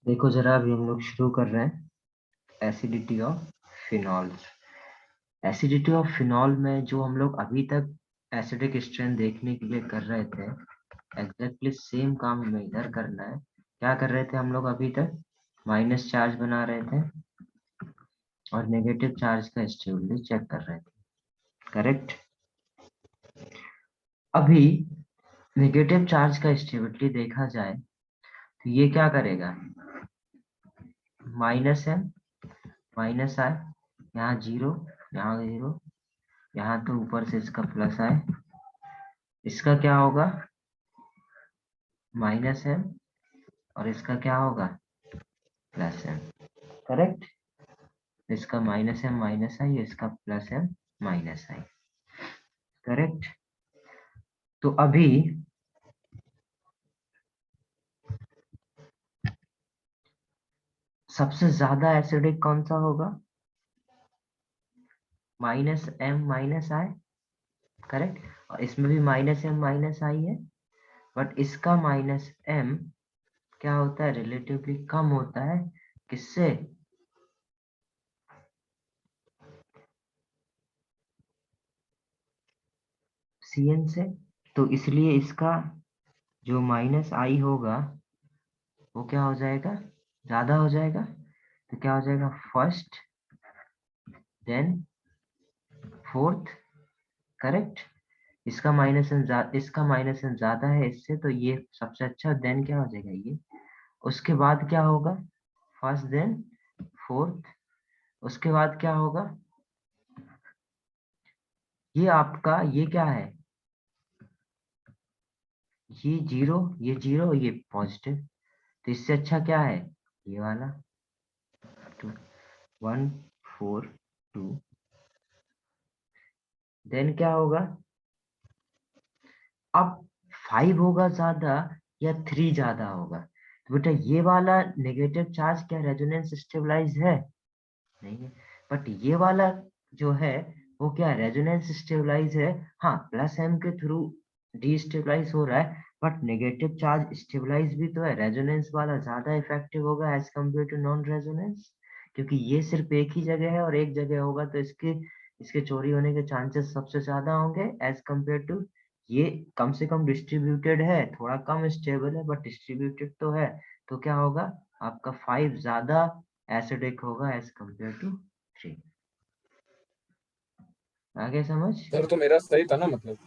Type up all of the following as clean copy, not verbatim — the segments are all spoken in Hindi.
देखो जरा, अभी हम लोग शुरू कर रहे हैं acidity of phenol. Acidity of phenol में जो हम लोग अभी तक एसिडिक स्ट्रेंथ देखने के लिए कर रहे थे, एग्जैक्टली सेम काम हमें इधर करना है। क्या कर रहे थे हम लोग अभी तक? माइनस चार्ज बना रहे थे और नेगेटिव चार्ज का स्टेबिलिटी चेक कर रहे थे, करेक्ट? अभी नेगेटिव चार्ज का स्टेबिलिटी देखा जाए तो ये क्या करेगा? माइनस एम माइनस आई, यहाँ जीरो, यहाँ जीरो, यहाँ तो ऊपर से इसका प्लस आए, इसका क्या होगा? माइनस एम, और इसका क्या होगा? Plus M, correct? इसका माइनस एम माइनस आई, इसका plus M minus I, correct? तो अभी सबसे ज्यादा एसिडिक कौन सा होगा? Minus M minus I, correct? और इसमें भी माइनस एम माइनस आई है, बट इसका माइनस एम क्या होता है? रिलेटिवली कम होता है। किससे? सी एन से। तो इसलिए इसका जो माइनस आई होगा वो क्या हो जाएगा? ज्यादा हो जाएगा। तो क्या हो जाएगा? First, then fourth, correct? इसका माइनस एन ज्यादा है इससे, तो ये सबसे अच्छा। देन क्या हो जाएगा ये? उसके बाद क्या होगा? First, then fourth. उसके बाद क्या होगा? ये आपका ये क्या है? ये जीरो, ये जीरो, ये पॉजिटिव। तो इससे अच्छा क्या है? ये वाला। टू, 1 4 2। देन क्या होगा? अब 5 होगा ज्यादा या 3 ज्यादा होगा? तो बेटा ये वाला नेगेटिव चार्ज क्या रेजोनेंस स्टेबलाइज है? नहीं है। बट ये वाला जो है वो क्या रेजोनेंस स्टेबलाइज है? हाँ, प्लस एम के थ्रू डीस्टेबलाइज हो रहा है, बट नेगेटिव चार्ज स्टेबलाइज भी तो है। रेजोनेंस वाला ज्यादा इफेक्टिव होगा as compare to non resonance, क्योंकि ये सिर्फ एक ही जगह है और एक जगह होगा, तो इसके इसके चोरी होने के चांसेस सबसे ज्यादा होंगे एज कम्पेयर टू ये। कम से कम डिस्ट्रीब्यूटेड है, थोड़ा कम स्टेबल है, बट डिस्ट्रीब्यूटेड तो है। तो क्या होगा? आपका 5 ज्यादा एसिडिक होगा एज कम्पेयर टू 3। आगे समझ? सर तो मेरा सही था ना, मतलब।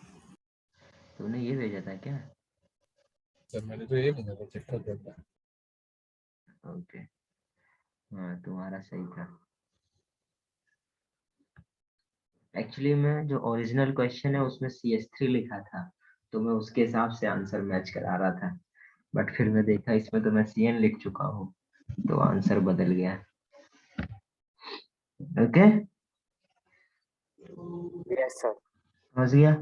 तूने ये भेजा था क्या? सर मैंने तो ये भेजा था, चिट्ठा भेजा था। ओके, हाँ तुम्हारा सही था। एक्चुअली मैं जो ओरिजिनल क्वेश्चन है उसमें CS3 लिखा था, तो मैं उसके हिसाब से आंसर मैच करा रहा था। बट फिर मैं देखा इसमें तो मैं CN लिख चुका हूँ, तो आंसर बदल गया। Okay, yes sir. समझ गया?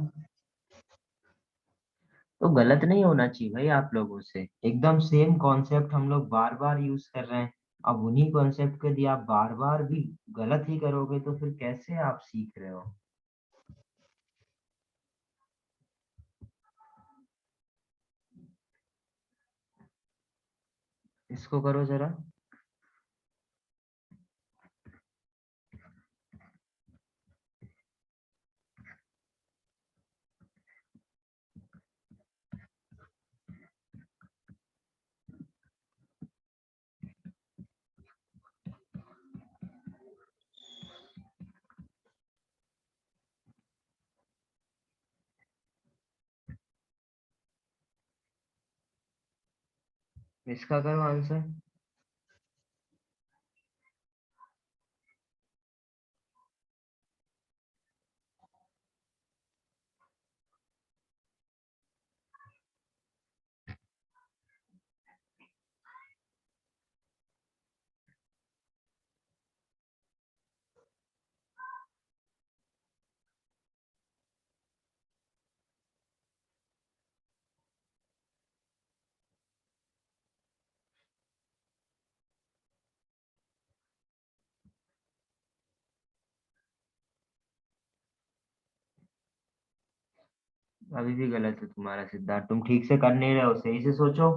तो गलत नहीं होना चाहिए भाई आप लोगों से। एकदम सेम कॉन्सेप्ट हम लोग बार बार यूज कर रहे हैं। अब उन्हीं कॉन्सेप्ट को यदि आप बार बार भी गलत ही करोगे तो फिर कैसे आप सीख रहे हो? इसको करो जरा। इसका करो आंसर। अभी भी गलत है तुम्हारा सिद्धार्थ, तुम ठीक से कर नहीं रहे हो, सही से सोचो।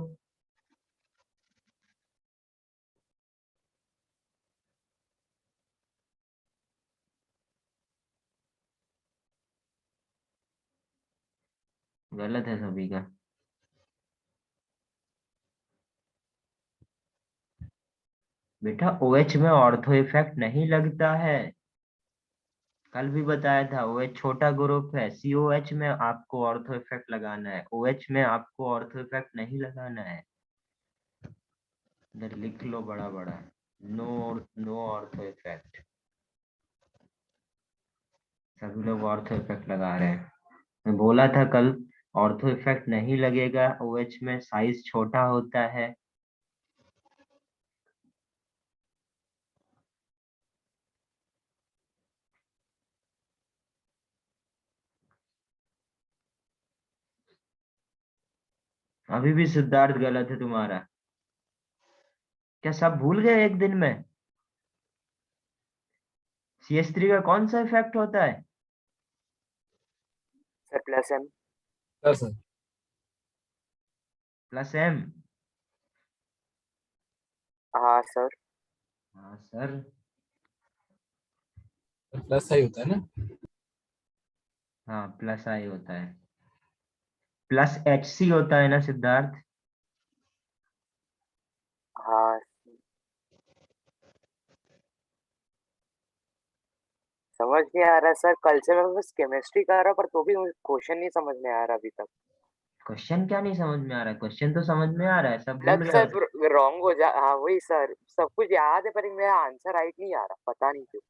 गलत है सभी का। बेटा OH में ऑर्थो इफेक्ट नहीं लगता है, कल भी बताया था। OH छोटा ग्रुप है, COH में आपको ऑर्थो इफेक्ट लगाना है, OH में आपको ऑर्थो इफेक्ट नहीं लगाना है। इधर लिख लो बड़ा बड़ा, नो नो ऑर्थो इफेक्ट। सभी लोग ऑर्थो इफेक्ट लगा रहे हैं। मैं बोला था कल ऑर्थो इफेक्ट नहीं लगेगा, OH में साइज छोटा होता है। अभी भी सिद्धार्थ गलत है तुम्हारा। क्या सब भूल गए एक दिन में? CH3 का कौन सा इफेक्ट होता है? Sir plus M. Sir plus M। हाँ सर। हाँ सर। प्लस आई होता है ना। हाँ प्लस I होता है। प्लस HC होता है ना सिद्धार्थ? हाँ समझ नहीं आ रहा सर, कल से मैं बस केमिस्ट्री कर रहा हूँ, पर तो भी मुझे क्वेश्चन नहीं समझ में आ रहा अभी तक। क्वेश्चन क्या नहीं समझ में आ रहा है? क्वेश्चन तो समझ में आ रहा है, सब मतलब भूल गए हो। सर रॉन्ग हो जा, हाँ वही सर, सब कुछ याद है पर मेरा आंसर राइट नहीं आ रहा, पता नहीं क्यों।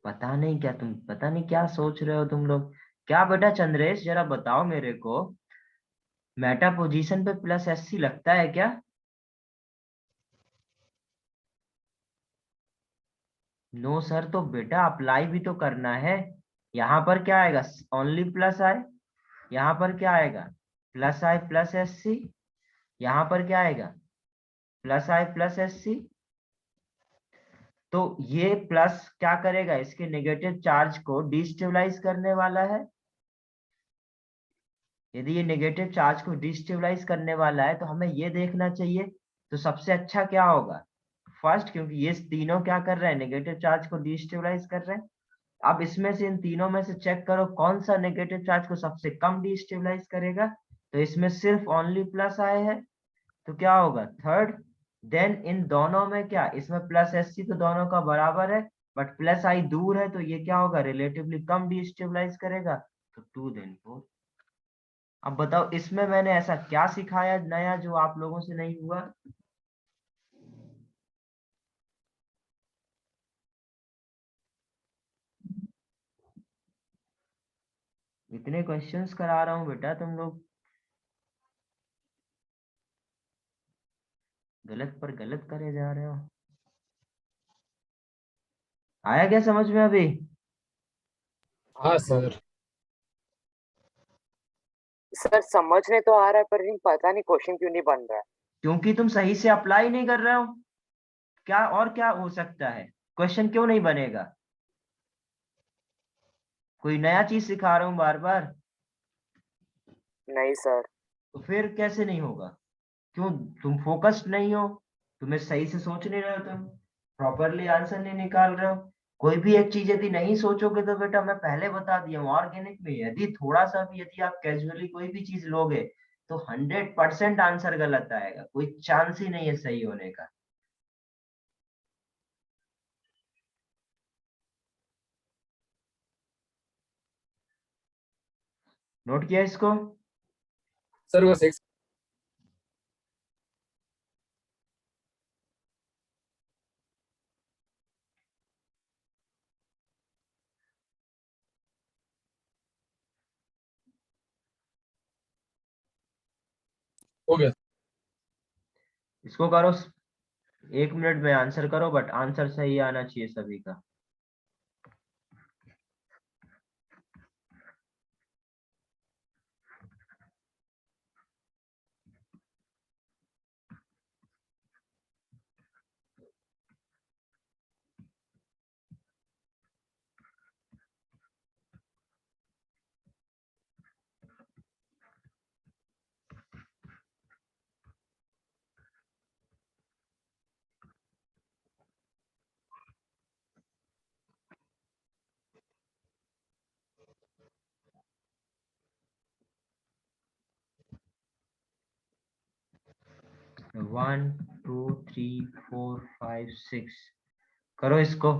पता नहीं क्या, तुम पता नहीं क्या सोच रहे हो तुम लोग। क्या बेटा चंद्रेश, जरा बताओ मेरे को, मेटा पोजीशन पे प्लस SC लगता है क्या? नो सर, तो बेटा अप्लाई भी तो करना है। यहाँ पर क्या आएगा? Only plus I। यहाँ पर क्या आएगा? Plus I plus SC। यहाँ पर क्या आएगा? Plus I plus SC। तो ये प्लस क्या करेगा? इसके नेगेटिव चार्ज को डिस्टेबलाइज करने वाला है। यदि ये नेगेटिव चार्ज को डिस्टेबलाइज करने वाला है तो हमें ये देखना चाहिए, तो सबसे अच्छा क्या होगा? फर्स्ट, क्योंकि ये तीनों क्या कर रहे हैं? नेगेटिव चार्ज को डिस्टेबलाइज कर रहे हैं। अब इसमें से, इन तीनों में से चेक करो कौन सा नेगेटिव चार्ज को सबसे कम डिस्टेबलाइज करेगा। तो इसमें सिर्फ ओनली प्लस आए है, तो क्या होगा? थर्ड। देन इन दोनों में क्या, इसमें प्लस SC तो दोनों का बराबर है, बट प्लस I दूर है, तो ये क्या होगा? रिलेटिवली कम डिस्टेबलाइज करेगा, तो 2 देन 4। अब बताओ इसमें मैंने ऐसा क्या सिखाया नया जो आप लोगों से नहीं हुआ? इतने क्वेश्चंस करा रहा हूँ बेटा, तुम लोग गलत पर गलत करे जा रहे हो। आया क्या समझ में अभी? हाँ सर। सर समझने तो आ रहा है, पर पता नहीं क्वेश्चन क्यों नहीं बन रहा है। क्योंकि तुम सही से अप्लाई नहीं कर रहे हो। क्या और क्या हो सकता है? क्वेश्चन क्यों नहीं बनेगा? कोई नया चीज सिखा रहा हूँ बार बार? नहीं सर। तो फिर कैसे नहीं होगा? क्यों? तुम फोकस्ड नहीं हो, तुम्हें सही से सोच नहीं रहे हो, तुम प्रॉपरली आंसर नहीं निकाल रहे हो। कोई भी एक चीज यदि नहीं सोचोगे तो बेटा, मैं पहले बता दिया हूँ, ऑर्गेनिक में यदि थोड़ा सा भी यदि आप कैजुअली कोई भी चीज लोगे तो 100% आंसर गलत आएगा, कोई चांस ही नहीं है सही होने का। नोट किया इसको? सर बस एक हो गया। इसको करो, 1 मिनट में आंसर करो, बट आंसर सही आना चाहिए सभी का। 1 2 3 4 5 6 करो इसको।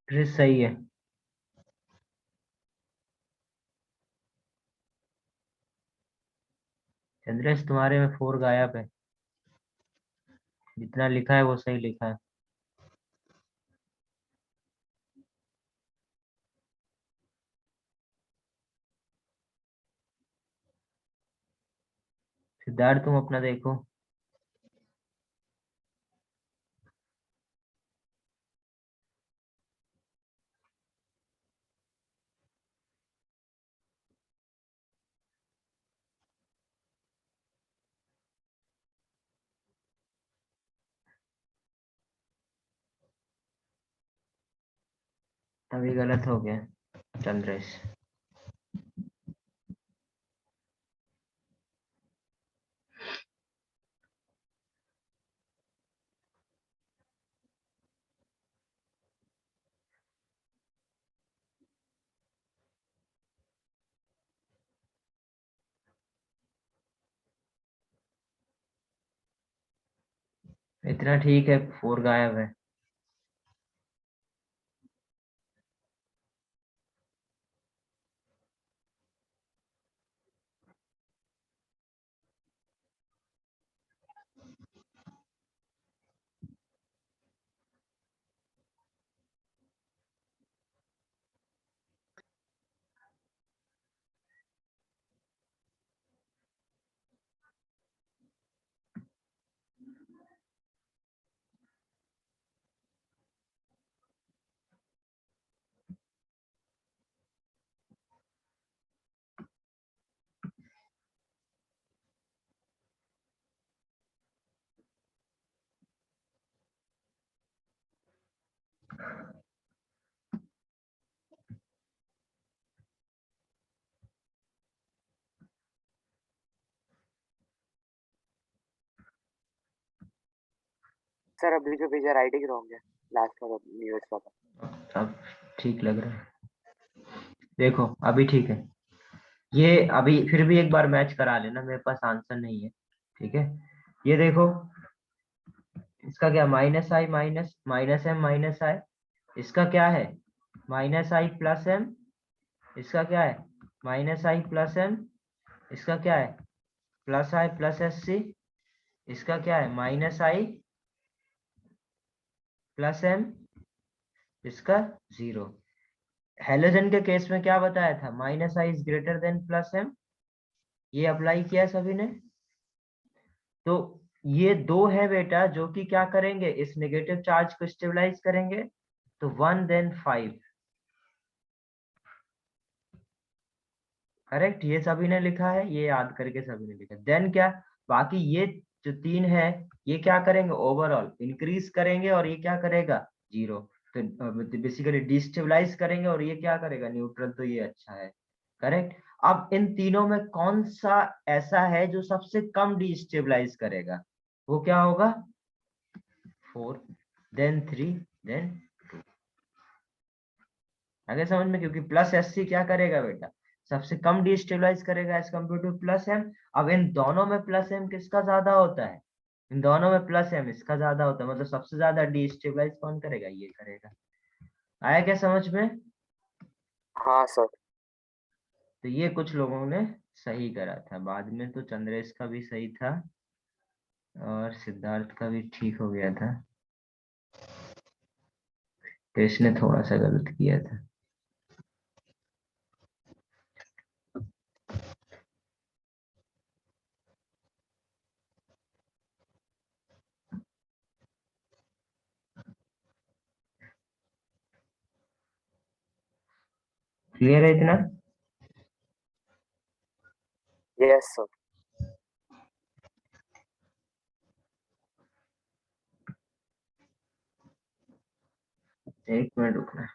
क्रिस सही है। चंद्रेश तुम्हारे में 4 गायब है, जितना लिखा है वो सही लिखा है। सिद्धार्थ तुम अपना देखो। अभी गलत हो गया चंद्रेश। इतना ठीक है, 4 गायब है। सर अभी जो भेजा राइटिंग रॉन्ग है, लास्ट वाला न्यूज़ वाला। अब ठीक लग रहा है, देखो अभी ठीक है। ये अभी फिर भी एक बार मैच करा लेना, मेरे पास आंसर नहीं है, ठीक है। ये देखो, इसका क्या, minus I minus minus M minus I, इसका क्या है माइनस आई प्लस एम, इसका क्या है माइनस आई प्लस एम, इसका क्या है plus I plus S C, इसका क्या है माइनस आई प्लस एम, इसका जीरो। हेलोजन के केस में क्या बताया था, minus I is greater than plus M, ये अप्लाई किया है सभी ने। तो ये दो है बेटा जो कि क्या करेंगे, इस नेगेटिव चार्ज को स्टेबलाइज करेंगे। तो 1 देन 5, करेक्ट, ये सभी ने लिखा है, ये याद करके सभी ने लिखा। देन क्या, बाकी ये जो तीन है ये क्या करेंगे, ओवरऑल इंक्रीज करेंगे और ये क्या करेगा जीरो। तो बेसिकली डिस्टेबलाइज करेंगे और ये क्या करेगा न्यूट्रल, तो ये अच्छा है, करेक्ट। अब इन तीनों में कौन सा ऐसा है जो सबसे कम डिस्टेबलाइज करेगा, वो क्या होगा 4, देन 3, देन 2। आगे समझ में, क्योंकि प्लस एस सी क्या करेगा बेटा, सबसे कम डिस्टेबलाइज करेगा as compare to plus M. अब इन दोनों में प्लस एम किसका ज्यादा होता है, इन दोनों में प्लस एम इसका ज्यादा होता है, मतलब सबसे ज्यादा डिस्टेबलाइज कौन करेगा, ये करेगा। आया क्या समझ में। हाँ सर। तो ये कुछ लोगों ने सही करा था, बाद में तो चंद्रेश का भी सही था और सिद्धार्थ का भी ठीक हो गया था, कृष्ण ने थोड़ा सा गलत किया था। क्लियर है इतना। Yes sir. एक मिनट रुकना।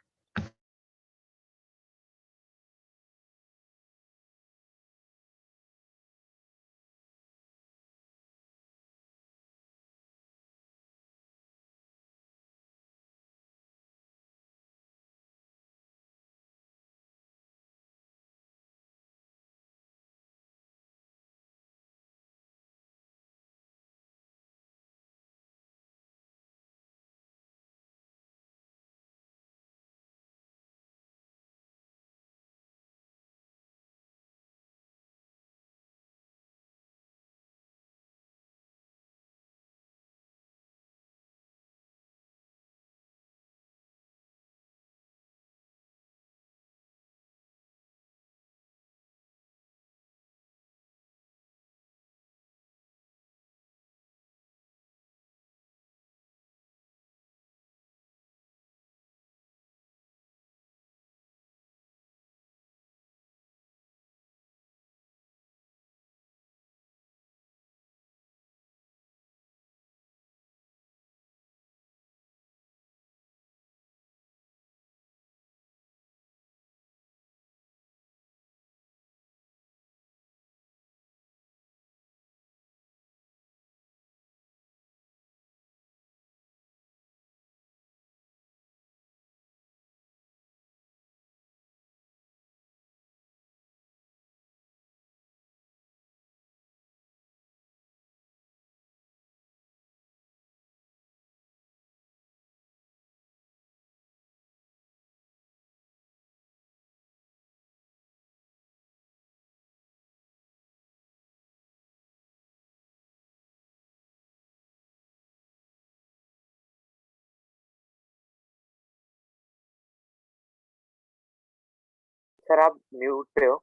सर आप म्यूट पे हो।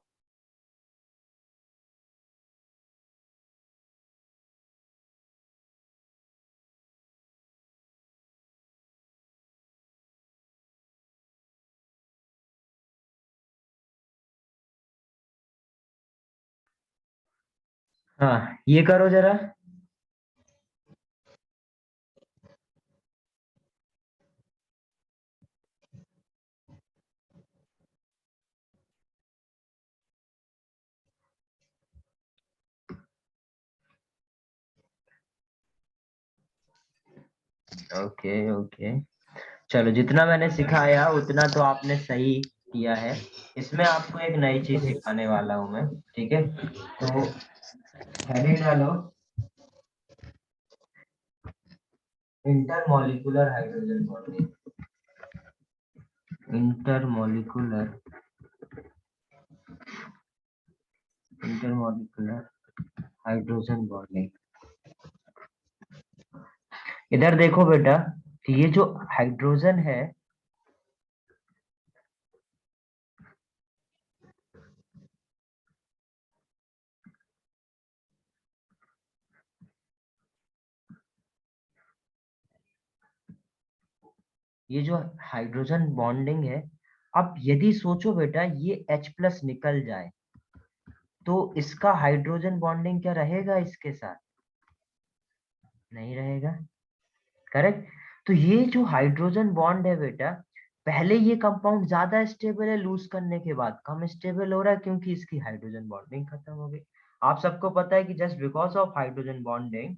हाँ ये करो जरा। ओके ओके, चलो जितना मैंने सिखाया उतना तो आपने सही किया है। इसमें आपको एक नई चीज सिखाने वाला हूं मैं, ठीक है? तो हेडिंग डालो, intermolecular hydrogen bonding. Intermolecular intermolecular hydrogen bonding. इधर देखो बेटा, कि ये जो हाइड्रोजन है, ये जो हाइड्रोजन बॉन्डिंग है, अब यदि सोचो बेटा ये H+ निकल जाए तो इसका हाइड्रोजन बॉन्डिंग क्या रहेगा इसके साथ? नहीं रहेगा, करेक्ट? तो ये जो हाइड्रोजन बॉन्ड है बेटा, पहले ये कंपाउंड ज्यादा स्टेबल है, लूज करने के बाद कम स्टेबल हो रहा है क्योंकि इसकी हाइड्रोजन बॉन्डिंग खत्म हो गई। आप सबको पता है कि just because of hydrogen bonding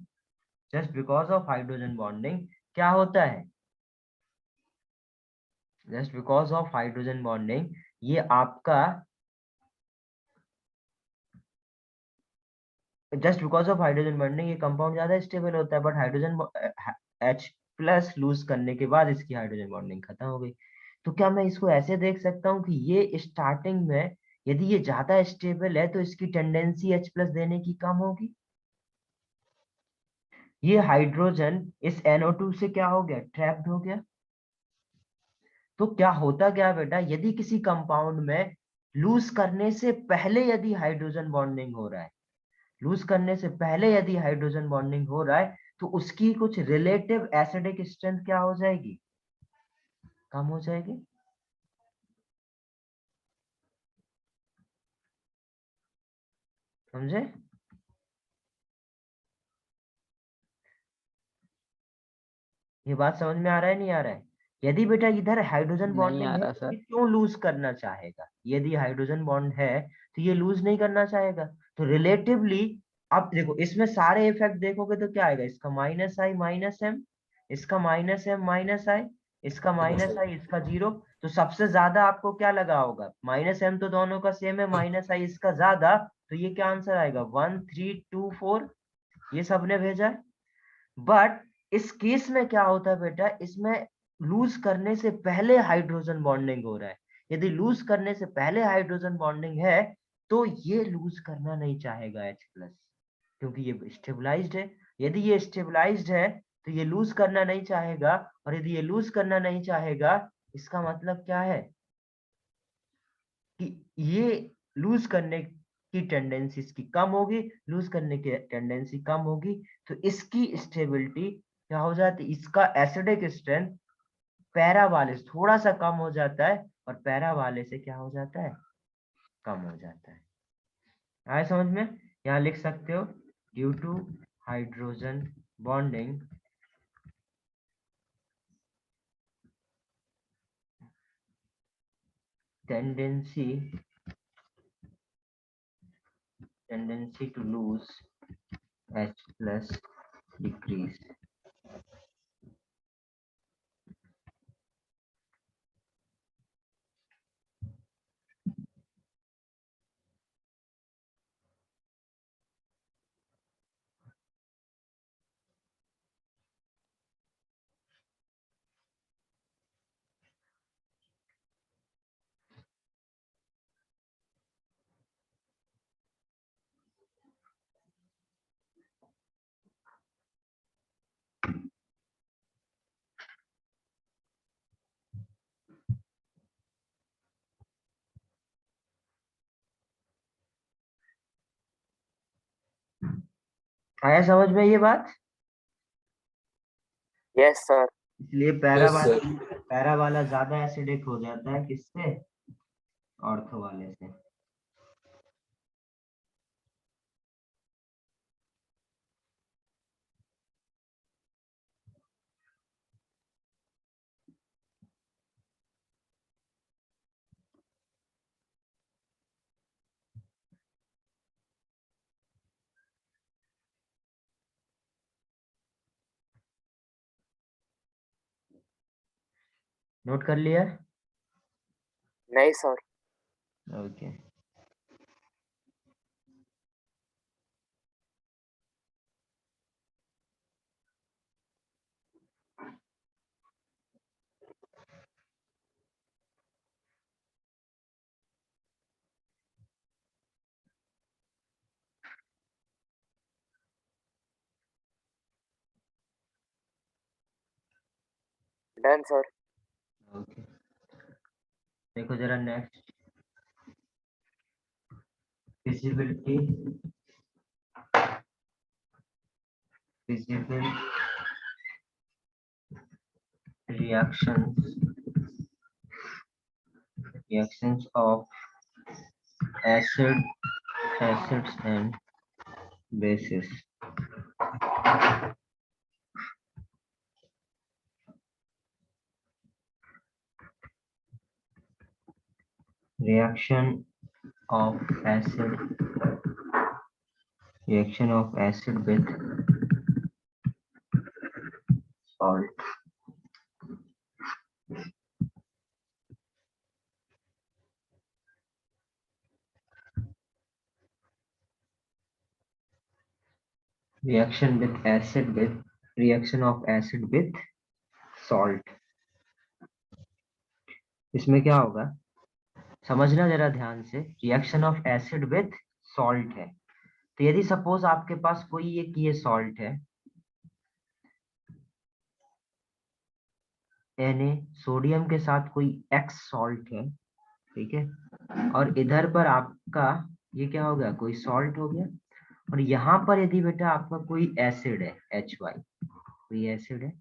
क्या होता है? Just because of hydrogen bonding ये आपका just because of hydrogen bonding ये कंपाउंड ज्यादा स्टेबल होता है, बट हाइड्रोजन H+ लूज करने के बाद इसकी हाइड्रोजन बॉन्डिंग खत्म हो गई। तो क्या मैं इसको ऐसे देख सकता हूँ कि ये स्टार्टिंग में यदि ये ज्यादा स्टेबल है तो इसकी टेंडेंसी H+ देने की कम होगी। ये हाइड्रोजन इस NO2 से क्या हो गया? ट्रैप्ड हो गया। तो क्या होता क्या बेटा, यदि किसी कंपाउंड में लूज करने से पहले यदि हाइड्रोजन बॉन्डिंग हो रहा है, लूज करने से पहले यदि हाइड्रोजन बॉन्डिंग हो रहा है, तो उसकी कुछ रिलेटिव एसिडिक स्ट्रेंथ क्या हो जाएगी? कम हो जाएगी। समझे? ये बात समझ में आ रहा है नहीं आ रहा है? यदि बेटा इधर हाइड्रोजन नहीं आ बॉन्डिंग है रहा तो सर। ये क्यों लूज करना चाहेगा? यदि हाइड्रोजन बॉन्ड है तो ये लूज नहीं करना चाहेगा। तो रिलेटिवली अब देखो, इसमें सारे इफेक्ट देखोगे तो क्या आएगा? इसका -I - M, इसका -M - I, इसका -I, इसका 0। तो सबसे ज्यादा आपको क्या लगा होगा? -M तो दोनों का सेम है, -I इसका ज्यादा, तो ये क्या आंसर आएगा? 1 3 2 4, ये सबने भेजा है। बट इस केस में क्या होता है बेटा, इसमें लूज करने से पहले हाइड्रोजन बॉन्डिंग हो रहा है। यदि लूज करने से पहले हाइड्रोजन बॉन्डिंग है तो ये लूज करना नहीं चाहेगा H+, क्योंकि ये स्टेबलाइज्ड है। यदि ये स्टेबलाइज्ड है तो ये लूज करना नहीं चाहेगा, और यदि ये लूज करना नहीं चाहेगा, इसका मतलब क्या है कि ये लूज करने की टेंडेंसी इसकी कम होगी, लूज करने की टेंडेंसी कम होगी, तो इसकी स्टेबिलिटी क्या हो जाती है? इसका एसिडिक स्ट्रेंथ पैरा वाले से थोड़ा सा कम हो जाता है, और पैरा वाले से क्या हो जाता है? कम हो जाता है। आए समझ में? यहाँ लिख सकते हो, due to hydrogen bonding tendency to lose H+ decrease। आया समझ में ये बात? Yes sir. इसलिए यस सर। पैरा वाला ज्यादा एसिडिक हो जाता है किससे? ऑर्थो वाले से। नोट कर लिया? नहीं sir. Okay. Done sir. Okay, देखो जरा next, feasibility, feasible reactions of acids and bases. Reaction of acid with salt. Reaction of acid with salt. इसमें क्या होगा समझना जरा ध्यान से। Reaction of acid with salt है, तो यदि सपोज आपके पास कोई एक ये सॉल्ट है Na, सोडियम के साथ कोई X सॉल्ट है, ठीक है, और इधर पर आपका ये क्या हो गया, कोई सॉल्ट हो गया, और यहाँ पर यदि बेटा आपका कोई एसिड है HY, कोई एसिड है।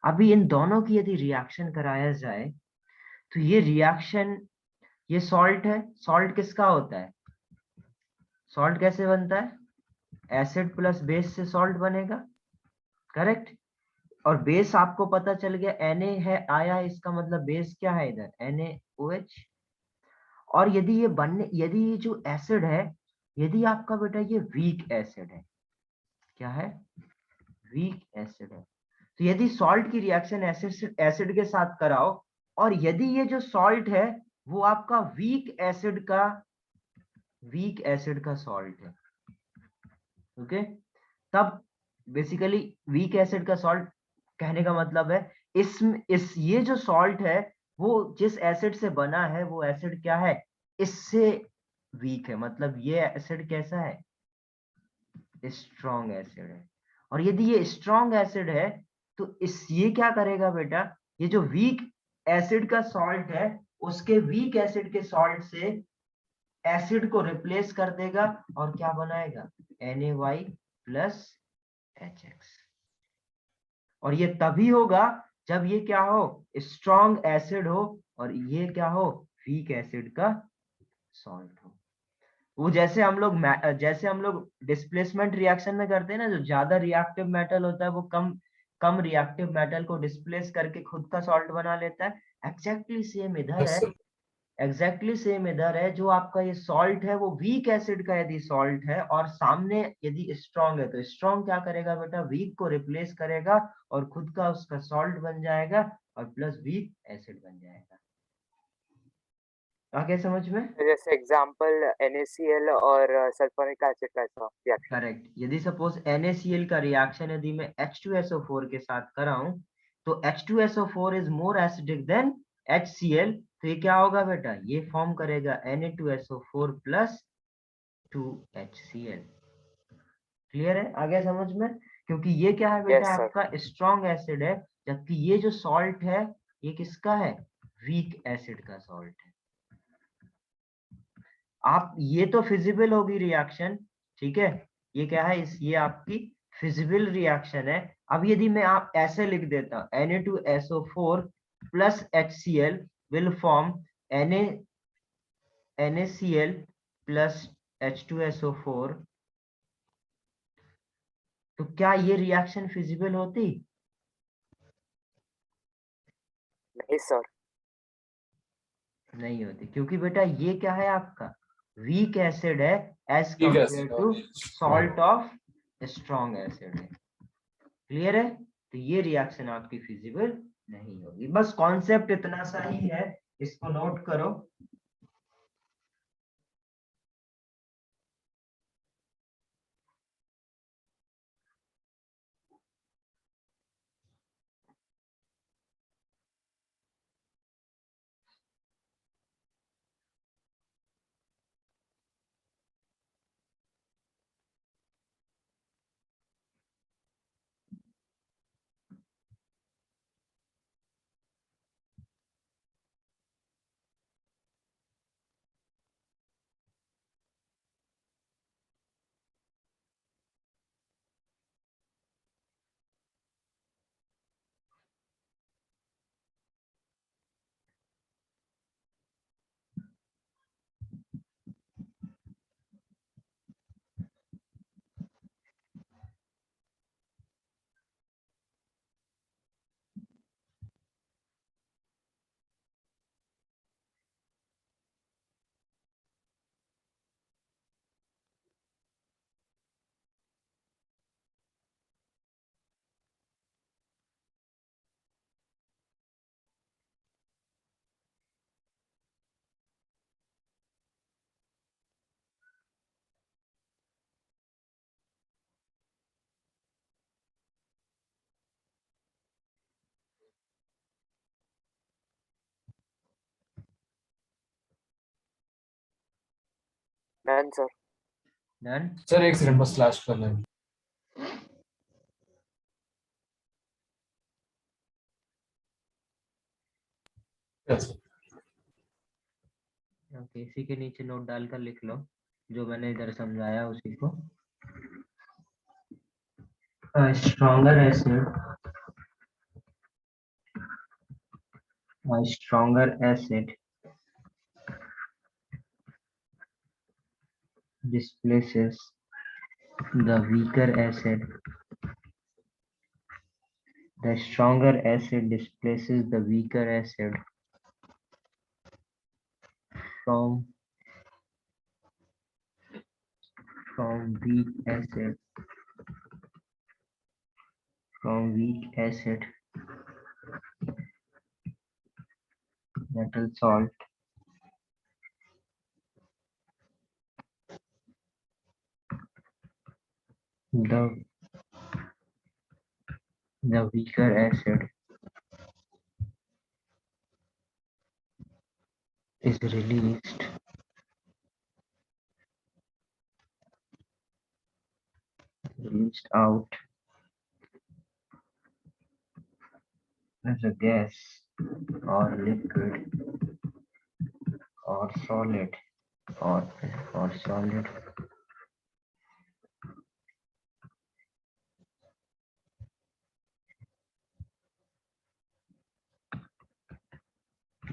अभी इन दोनों की यदि रिएक्शन कराया जाए तो ये रिएक्शन, ये सॉल्ट है, सॉल्ट किसका होता है, सॉल्ट कैसे बनता है, एसिड प्लस बेस से सॉल्ट बनेगा, करेक्ट। और बेस आपको पता चल गया Na है आया, इसका मतलब बेस क्या है इधर NaOH। और यदि ये जो एसिड है, यदि आपका बेटा ये वीक एसिड है, क्या है, वीक एसिड है, तो यदि सॉल्ट की रिएक्शन एसिड के साथ कराओ, और यदि ये जो सॉल्ट है वो आपका वीक एसिड का सॉल्ट है, ओके, तब बेसिकली वीक एसिड का सॉल्ट कहने का मतलब है ये जो सॉल्ट है वो जिस एसिड से बना है वो एसिड क्या है, इससे वीक है, मतलब ये एसिड कैसा है, स्ट्रॉन्ग एसिड है। और यदि ये स्ट्रॉन्ग एसिड है तो ये क्या करेगा बेटा, ये जो वीक एसिड का सॉल्ट है उसके वीक एसिड के सॉल्ट से एसिड को रिप्लेस कर देगा और क्या बनाएगा, NaY प्लस HX। और ये तभी होगा जब ये क्या हो, स्ट्रॉन्ग एसिड हो, और ये क्या हो, वीक एसिड का सॉल्ट हो। वो जैसे हम लोग डिस्प्लेसमेंट रिएक्शन में करते हैं ना, जो ज्यादा रिएक्टिव मेटल होता है वो कम रिएक्टिव मेटल को डिस्प्लेस करके खुद का सॉल्ट बना लेता है, एग्जैक्टली सेम इधर यस है। सर। एग्जैक्टली सेम इधर है, जो आपका ये सॉल्ट है वो वीक एसिड का यदि सॉल्ट है और सामने यदि स्ट्रॉन्ग है, तो स्ट्रॉन्ग क्या करेगा बेटा, वीक को रिप्लेस करेगा और खुद का उसका सॉल्ट बन जाएगा और प्लस वीक एसिड बन जाएगा। आगे समझ में? जैसे एग्जांपल NaCl और सल्फ्यूरिक एसिड का ऐसा रिएक्शन। करेक्ट। यदि सपोज NaCl का रिएक्शन यदि मैं H2SO4 के साथ कराऊं तो H2SO4 is more acidic then HCl, तो ये क्या होगा बेटा, ये फॉर्म करेगा Na2SO4 प्लस 2HCl। क्लियर है, आ गया समझ में? क्योंकि ये क्या है बेटा, यस सर। आपका स्ट्रॉन्ग एसिड है, जबकि ये जो सॉल्ट है ये किसका है, वीक एसिड का सॉल्ट है। आप ये तो फिजिबल होगी रिएक्शन, ठीक है, ये क्या है, ये आपकी फिजिबल रिएक्शन है। अब यदि मैं आप ऐसे लिख देता हूं Na2SO4 plus HCl will form NaCl plus H2SO4, तो क्या ये रिएक्शन फिजिबल होती? नहीं सर। नहीं होती, क्योंकि बेटा ये क्या है, आपका वीक एसिड है एज ठीक है compare sir. To salt of strong acid है। क्लियर है? तो ये रिएक्शन आपकी फिजिबल नहीं होगी। बस कॉन्सेप्ट इतना सा ही है, इसको नोट करो। Done sir. डन। सर एक सेकंड बस स्लैश कर लें। यस ओके, इसी के नीचे नोट डालकर लिख लो जो मैंने इधर समझाया उसी को। Stronger acid displaces the weaker acid. The stronger acid displaces the weaker acid from weak acid metal salt. The weaker acid is released out as a gas or liquid or solid or solid.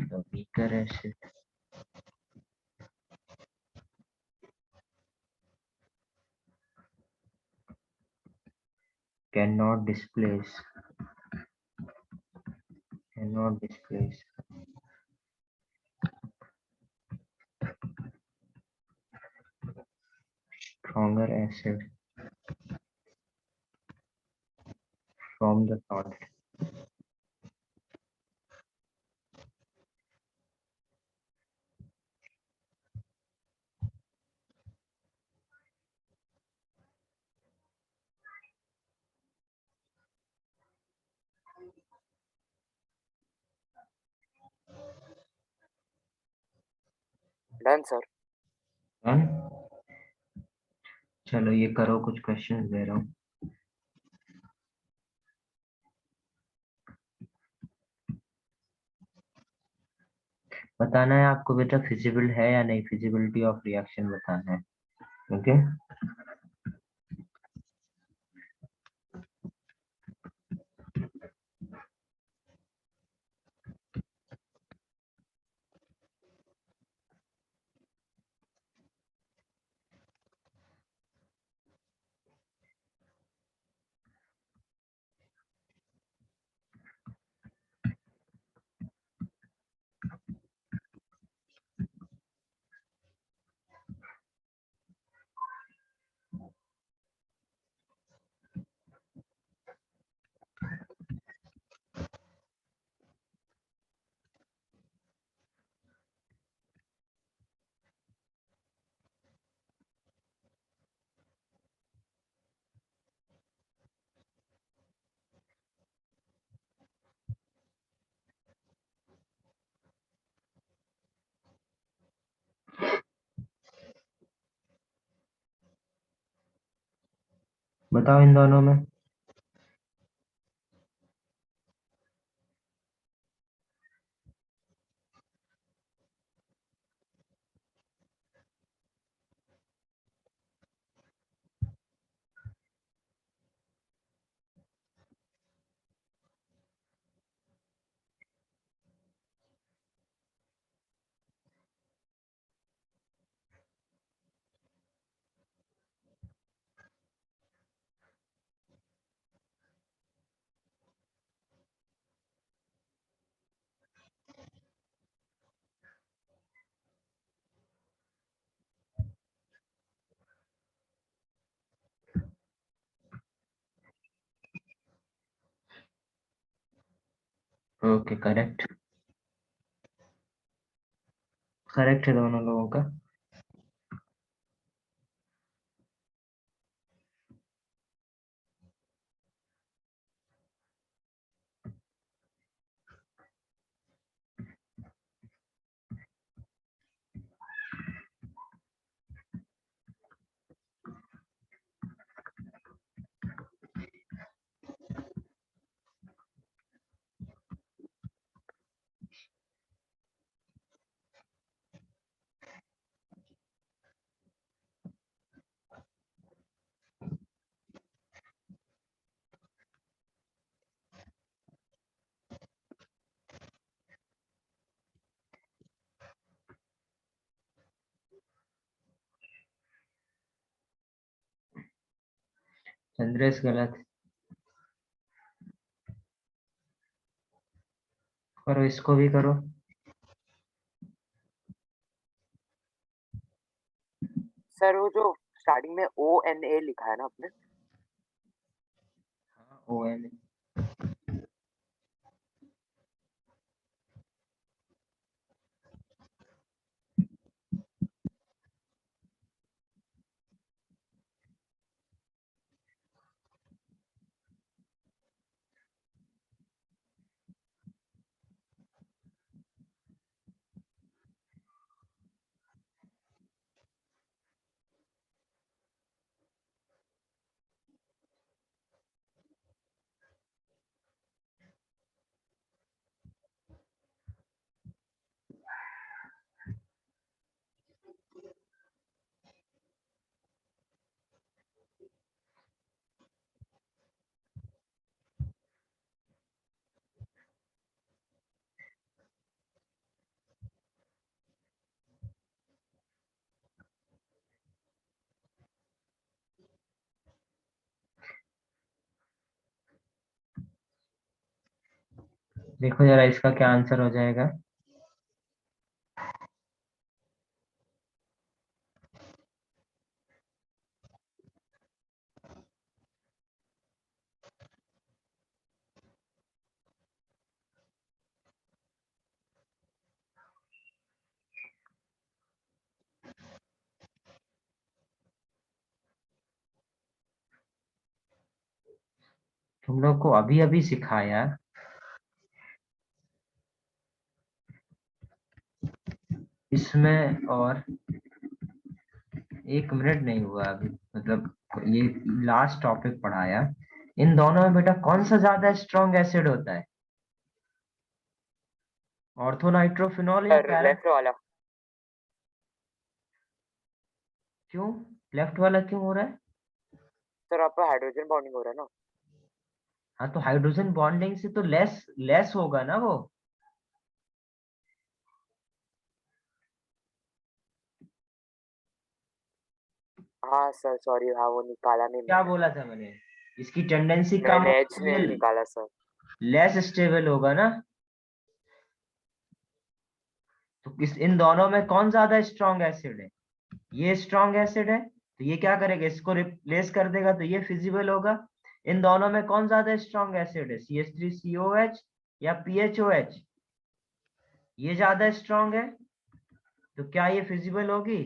The weaker acid cannot displace stronger acid from the solid. Done sir. Done? चलो ये करो, कुछ क्वेश्चन दे रहा हूँ। बताना है आपको बेटा फिजिबल है या नहीं, फिजिबिलिटी ऑफ रिएक्शन बताना है। ओके बताओ इन दोनों में। Okay, correct. करेक्ट है दोनों लोगों का। चंद्रेश गलत। करो, इसको भी करो। सर वो जो स्टार्टिंग में ONA लिखा है ना आपने, ON। देखो जरा इसका क्या आंसर हो जाएगा। तुम लोग को अभी अभी सिखाया, इसमें और 1 मिनट नहीं हुआ अभी, मतलब ये लास्ट टॉपिक पढ़ाया। इन दोनों में बेटा कौन सा ज्यादा स्ट्रॉन्ग एसिड होता है? ऑर्थोनाइट्रोफिनॉल या सर लेफ्ट वाला। क्यों? लेफ्ट वाला क्यों हो रहा है? सर आपका हाइड्रोजन बॉन्डिंग हो रहा है ना। हाँ, तो हाइड्रोजन बॉन्डिंग से तो लेस लेस होगा ना वो। हाँ सर सॉरी, हाँ वो निकाला नहीं क्या मैंने। बोला था मैंने? इसकी टेंडेंसी कम मैंने एच होगी, ने ये निकाला सर। लेस स्टेबल होगा ना। तो इन दोनों में कौन ज्यादा स्ट्रॉन्ग एसिड है? ये स्ट्रॉन्ग एसिड है, तो ये क्या करेगा, इसको रिप्लेस कर देगा, तो ये फिजिबल होगा। इन दोनों में कौन ज्यादा स्ट्रॉन्ग एसिड है, CH3COH या PHOH? ये ज्यादा स्ट्रॉन्ग है, तो क्या ये फिजिबल होगी?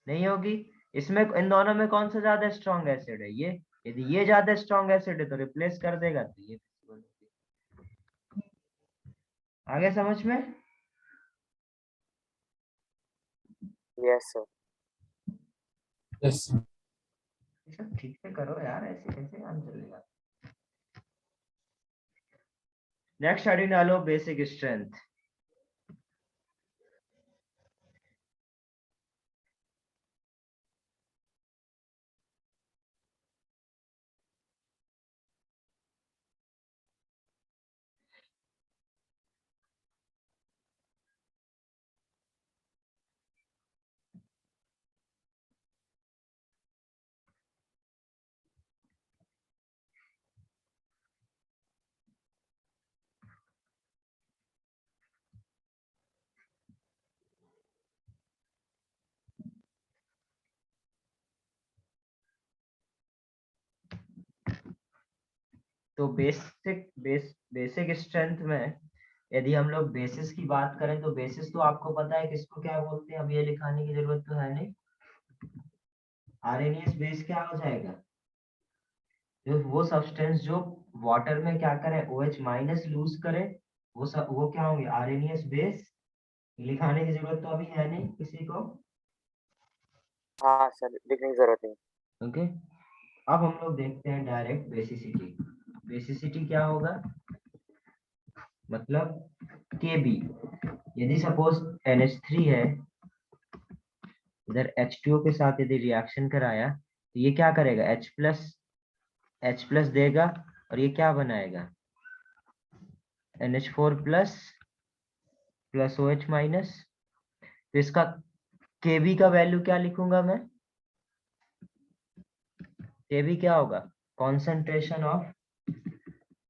नहीं होगी। इसमें इन दोनों में कौन सा ज्यादा स्ट्रॉन्ग एसिड है? ये। यदि ये ज्यादा स्ट्रॉन्ग एसिड है तो रिप्लेस कर देगा, तो ये फिजिबल होगी। आगे समझ में? Yes sir. यस। ये सब ठीक से करो यार, ऐसे कैसे काम चलेगा। नेक्स्ट स्टडी डालो बेसिक स्ट्रेंथ। तो बेसिक स्ट्रेंथ में यदि हम लोग बेसिस की बात करें तो बेसिस तो आपको पता है किसको क्या बोलते हैं, अब ये लिखाने की जरूरत तो है नहीं। आरएनएस बेस क्या हो जाएगा, जो वो सब्सटेंस जो वाटर में क्या करे, OH माइनस लूज करे, वो क्या होंगे, आरएनएस बेस। लिखाने की जरूरत तो अभी है नहीं किसी को। हाँ सर, लिखने की जरूरत नहीं। ओके, अब हम लोग देखते हैं डायरेक्ट बेसिसिटी। बेसिसिटी क्या होगा, मतलब Kb। यदि सपोज NH3 है, इधर H2O के साथ यदि रिएक्शन कराया तो ये क्या करेगा, H प्लस देगा और ये क्या बनाएगा, NH4 plus plus OH minus. तो इसका Kb का वैल्यू क्या लिखूंगा मैं, Kb क्या होगा, concentration of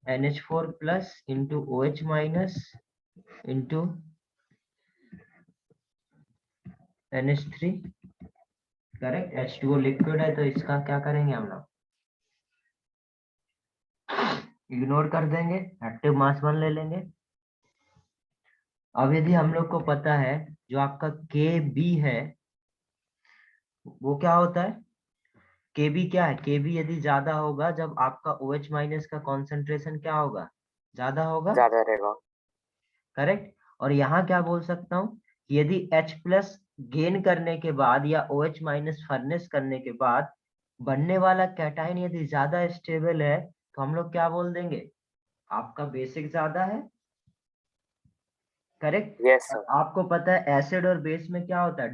NH4 plus into OH minus into NH3। Correct, H2O liquid है तो इसका क्या करेंगे हम लोग, इग्नोर कर देंगे, एक्टिव मास 1 ले लेंगे। अब यदि हम लोग को पता है जो आपका Kb है वो क्या होता है, Kb क्या है, Kb यदि ज्यादा होगा जब आपका OH माइनस का कॉन्सेंट्रेशन क्या होगा, ज्यादा होगा। ज्यादा रहेगा। करेक्ट, और यहाँ क्या बोल सकता हूँ, यदि H प्लस गेन करने के बाद या OH माइनस फर्नेस करने के बाद बनने वाला कैटायन यदि ज्यादा स्टेबल है तो हम लोग क्या बोल देंगे, आपका बेसिक ज्यादा है। करेक्ट, यस और सर। आपको पता है एसिड और बेस में क्या होता है,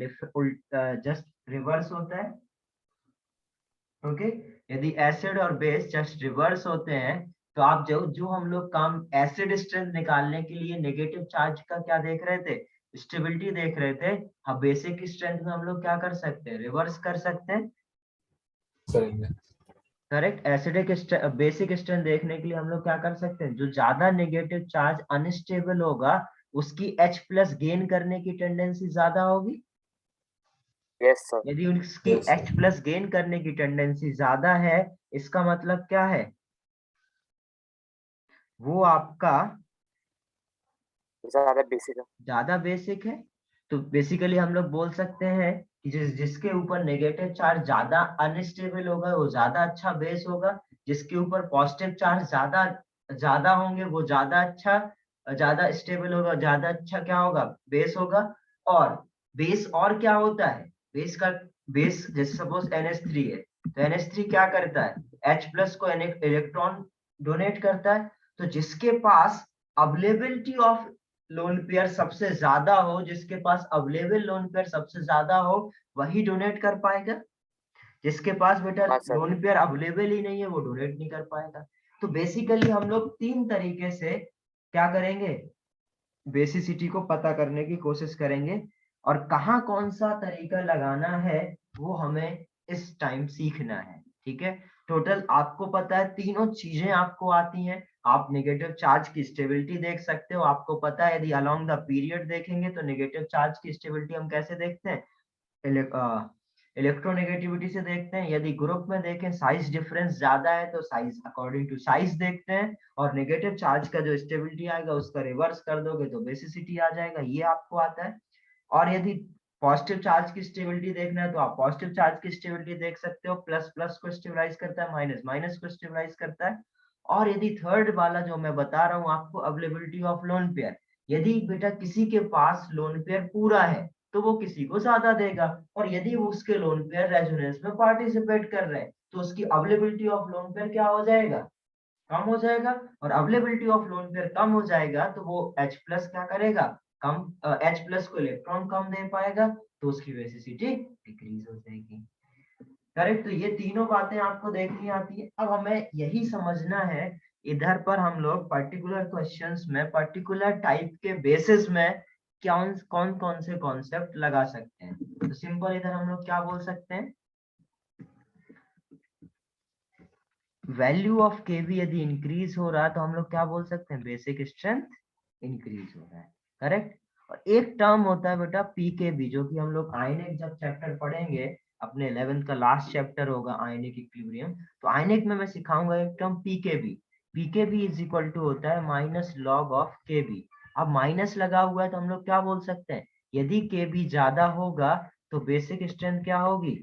जस्ट रिवर्स होता है। ओके, यदि एसिड और बेस जस्ट रिवर्स होते हैं तो आप जो जो हम लोग काम एसिड स्ट्रेंथ निकालने के लिए नेगेटिव चार्ज का क्या देख रहे थे, स्टेबिलिटी देख रहे थे, अब बेसिक स्ट्रेंथ में हम लोग क्या कर सकते हैं, रिवर्स कर सकते हैं। करेंगे। करेक्ट, एसिडिक बेसिक स्ट्रेंथ देखने के लिए हम लोग क्या कर सकते हैं, जो ज्यादा नेगेटिव चार्ज अनस्टेबल होगा उसकी H प्लस गेन करने की टेंडेंसी ज्यादा होगी। Yes sir. यदि उसकी यस H प्लस गेन करने की टेंडेंसी ज्यादा है, इसका मतलब क्या है, वो आपका ज्यादा बेसिक है। ज्यादा बेसिक है। तो बेसिकली हम लोग बोल सकते हैं कि जिसके ऊपर नेगेटिव चार्ज ज्यादा अनस्टेबल होगा वो ज्यादा अच्छा बेस होगा, जिसके ऊपर पॉजिटिव चार्ज ज्यादा ज्यादा होंगे वो ज्यादा अच्छा ज्यादा स्टेबल होगा, ज्यादा अच्छा क्या होगा, बेस होगा। और बेस और क्या होता है, बेस का बेस जैसे सपोज NH3 है तो NH3 क्या करता है, H प्लस को इलेक्ट्रॉन डोनेट करता है। तो जिसके पास अवेलेबिलिटी ऑफ लोन पेयर सबसे ज्यादा हो, जिसके पास अवेलेबल लोन पेयर सबसे ज्यादा हो वही डोनेट कर पाएगा। जिसके पास बेटा हाँ सर। लोन पेयर अवेलेबल ही नहीं है वो डोनेट नहीं कर पाएगा। तो बेसिकली हम लोग 3 तरीके से क्या करेंगे, बेसिसिटी को पता करने की कोशिश करेंगे, और कहाँ कौन सा तरीका लगाना है वो हमें इस टाइम सीखना है। ठीक है, टोटल आपको पता है तीनों चीजें आपको आती हैं। आप नेगेटिव चार्ज की स्टेबिलिटी देख सकते हो, आपको पता है यदि अलोंग द पीरियड देखेंगे तो नेगेटिव चार्ज की स्टेबिलिटी हम कैसे देखते हैं, इलेक्ट्रोनेगेटिविटी से देखते हैं। यदि ग्रुप में देखें साइज डिफरेंस ज्यादा है तो साइज अकॉर्डिंग टू साइज देखते हैं, और नेगेटिव चार्ज का जो स्टेबिलिटी आएगा उसका रिवर्स कर दोगे तो बेसिसिटी आ जाएगा, ये आपको आता है। और यदि पॉजिटिव चार्ज की स्टेबिलिटी देखना है तो आप पॉजिटिव चार्ज की स्टेबिलिटी देख सकते हो, प्लस प्लस को स्टेबलाइज करता है, माइनस माइनस को स्टेबलाइज करता है। और यदि थर्ड वाला जो मैं बता रहा हूँ आपको, अवेलेबिलिटी ऑफ लोन पेयर, यदि बेटा किसी के पास लोन पेयर पूरा है तो वो किसी को ज्यादा देगा, और यदि वो उसके लोन पेयर रेजोनेंस में पार्टिसिपेट कर रहे हैं तो उसकी अवेलेबिलिटी ऑफ लोन पेयर क्या हो जाएगा, कम हो जाएगा। और अवेलेबिलिटी ऑफ लोन पेयर कम हो जाएगा तो वो H प्लस क्या करेगा, कम H प्लस को इलेक्ट्रॉन कम दे पाएगा, तो उसकी बेसिसिटी डिक्रीज हो जाएगी। करेक्ट। तो ये तीनों बातें आपको देखनी आती है। अब हमें यही समझना है, इधर पर हम लोग पर्टिकुलर क्वेश्चंस में पर्टिकुलर टाइप के बेसिस में कौन कौन से कॉन्सेप्ट लगा सकते हैं। तो सिंपल इधर हम लोग क्या बोल सकते हैं, वैल्यू ऑफ केबी यदि इंक्रीज हो रहा है तो हम लोग क्या बोल सकते हैं, बेसिक स्ट्रेंथ इंक्रीज हो रहा है। करेक्ट। और एक टर्म होता है बेटा पीकेबी, जो कि हम लोग आयनिक जब चैप्टर पढ़ेंगे, अपने 11th का लास्ट चैप्टर होगा आयनिक इक्विलिब्रियम, तो आयनिक में मैं सिखाऊंगा एक term pKb. PKb is equal to होता है माइनस लॉग ऑफ केबी। अब माइनस लगा हुआ है तो हम लोग क्या बोल सकते हैं, यदि केबी ज्यादा होगा तो बेसिक स्ट्रेंथ क्या होगी,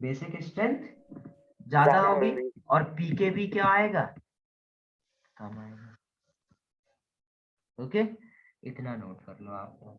बेसिक स्ट्रेंथ ज्यादा ज्यादा होगी, होगी। और पीकेबी क्या आएगा, कम आएगा। ओके, इतना नोट कर लो आप।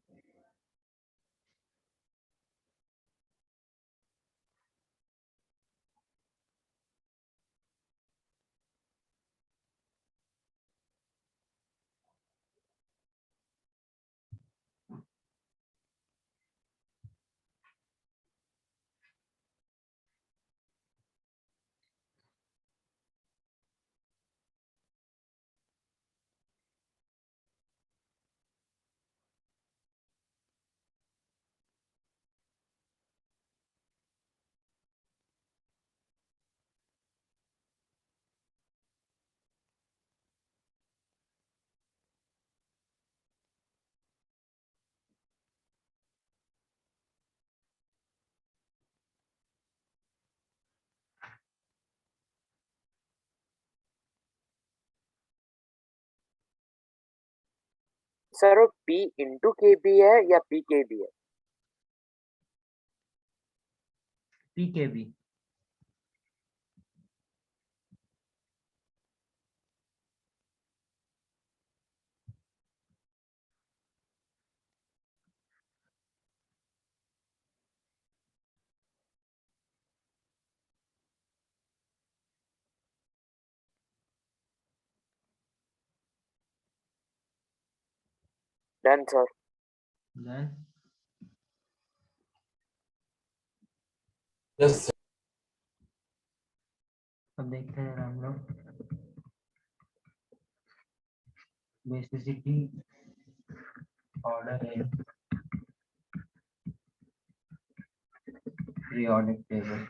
सर वो पी इंटू के बी है या पी के बी है? PKb. Done sir. Then yes अब देखते हैं हम लोग basicity order in periodic table.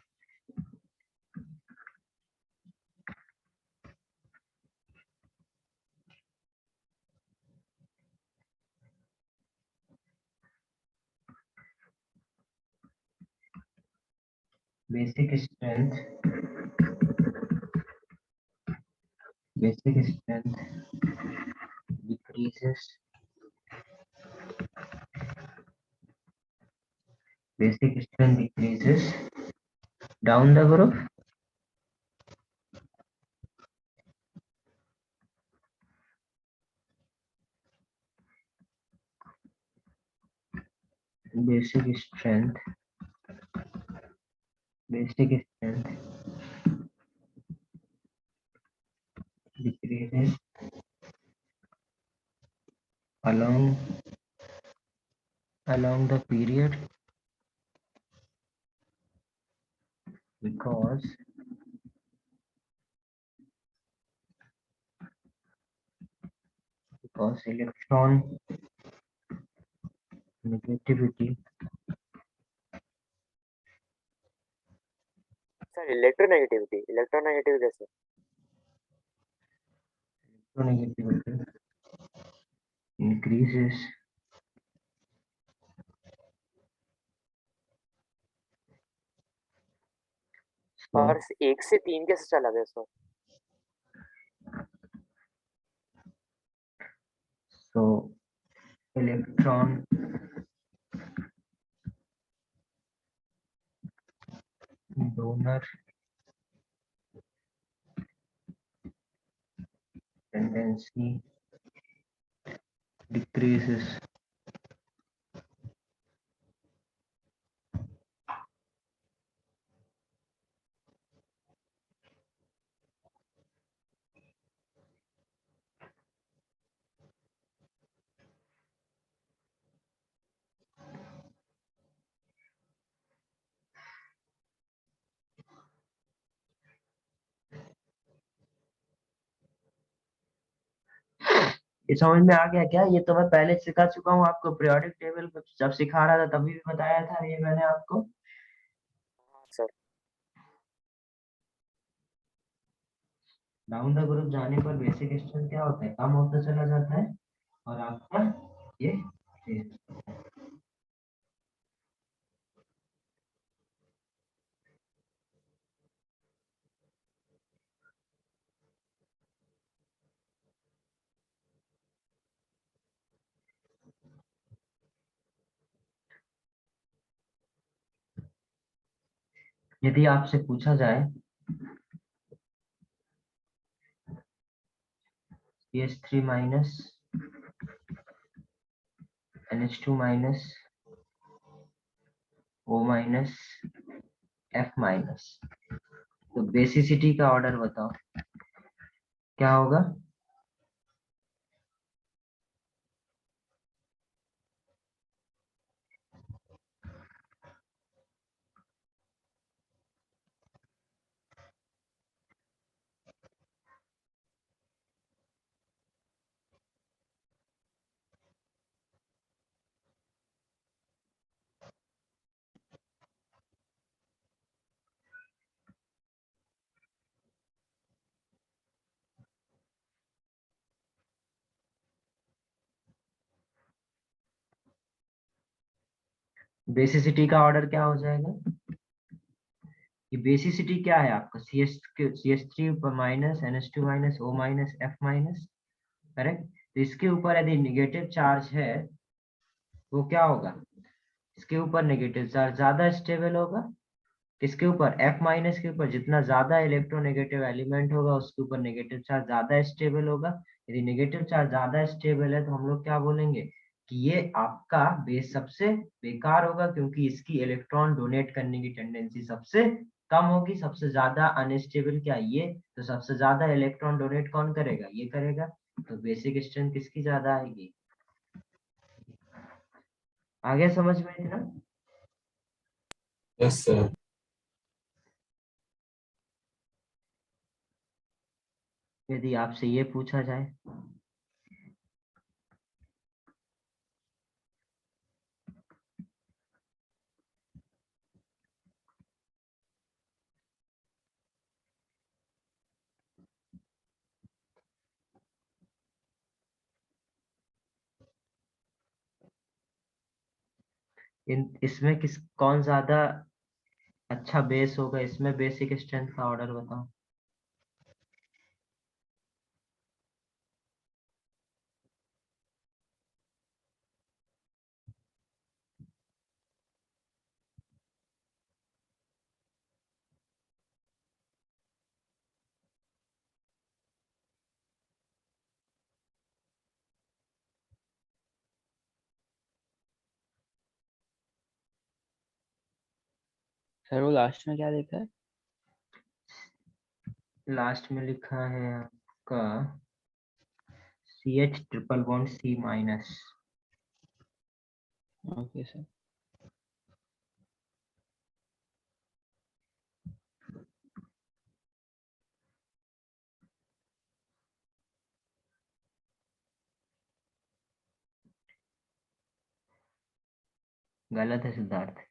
Basic strength, basic strength decreases, basic strength decreases down the group, basic strength, basic strength decreases along the period because electron negativity, sir electronegativity कैसे? electronegativity increases so और 1 से 3 कैसे चला गया sir? so electron donor tendency decreases ये समझ में आ गया क्या? ये तो मैं पहले सिखा चुका हूँ आपको, पीरियोडिक टेबल जब सिखा रहा था तभी भी बताया था ये मैंने आपको। सर डाउन द ग्रुप जाने पर बेसिक स्ट्रेंथ क्या होता है? कम होता चला जाता है और आपका ये यदि आपसे पूछा जाए CH3 minus NH2 minus O minus F minus, तो बेसिसिटी का ऑर्डर बताओ क्या होगा? बेसिसिटी का ऑर्डर क्या हो जाएगा? ये बेसिसिटी क्या है आपका? CH3 minus NH2 minus O minus F minus, correct. तो इसके ऊपर यदि निगेटिव चार्ज है वो क्या होगा? इसके ऊपर नेगेटिव चार्ज ज्यादा स्टेबल होगा। किसके ऊपर? F माइनस के ऊपर। जितना ज्यादा इलेक्ट्रोनेगेटिव एलिमेंट होगा उसके ऊपर नेगेटिव चार्ज ज्यादा स्टेबल होगा। यदि नेगेटिव चार्ज ज्यादा स्टेबल है तो हम लोग क्या बोलेंगे कि ये आपका बेस सबसे बेकार होगा, क्योंकि इसकी इलेक्ट्रॉन डोनेट करने की टेंडेंसी सबसे कम होगी। सबसे ज्यादा अनस्टेबल क्या ये? तो सबसे ज्यादा इलेक्ट्रॉन डोनेट कौन करेगा? ये करेगा। तो बेसिक स्ट्रेंथ किसकी ज्यादा आएगी? आगे समझ में इतना? Yes sir. यदि आपसे ये पूछा जाए इसमें कौन ज्यादा अच्छा बेस होगा, इसमें बेसिक स्ट्रेंथ का ऑर्डर बताओ। सर वो लास्ट में क्या लिखा है? लास्ट में लिखा है आपका CH triple bond C minus. Okay sir. गलत है सिद्धार्थ।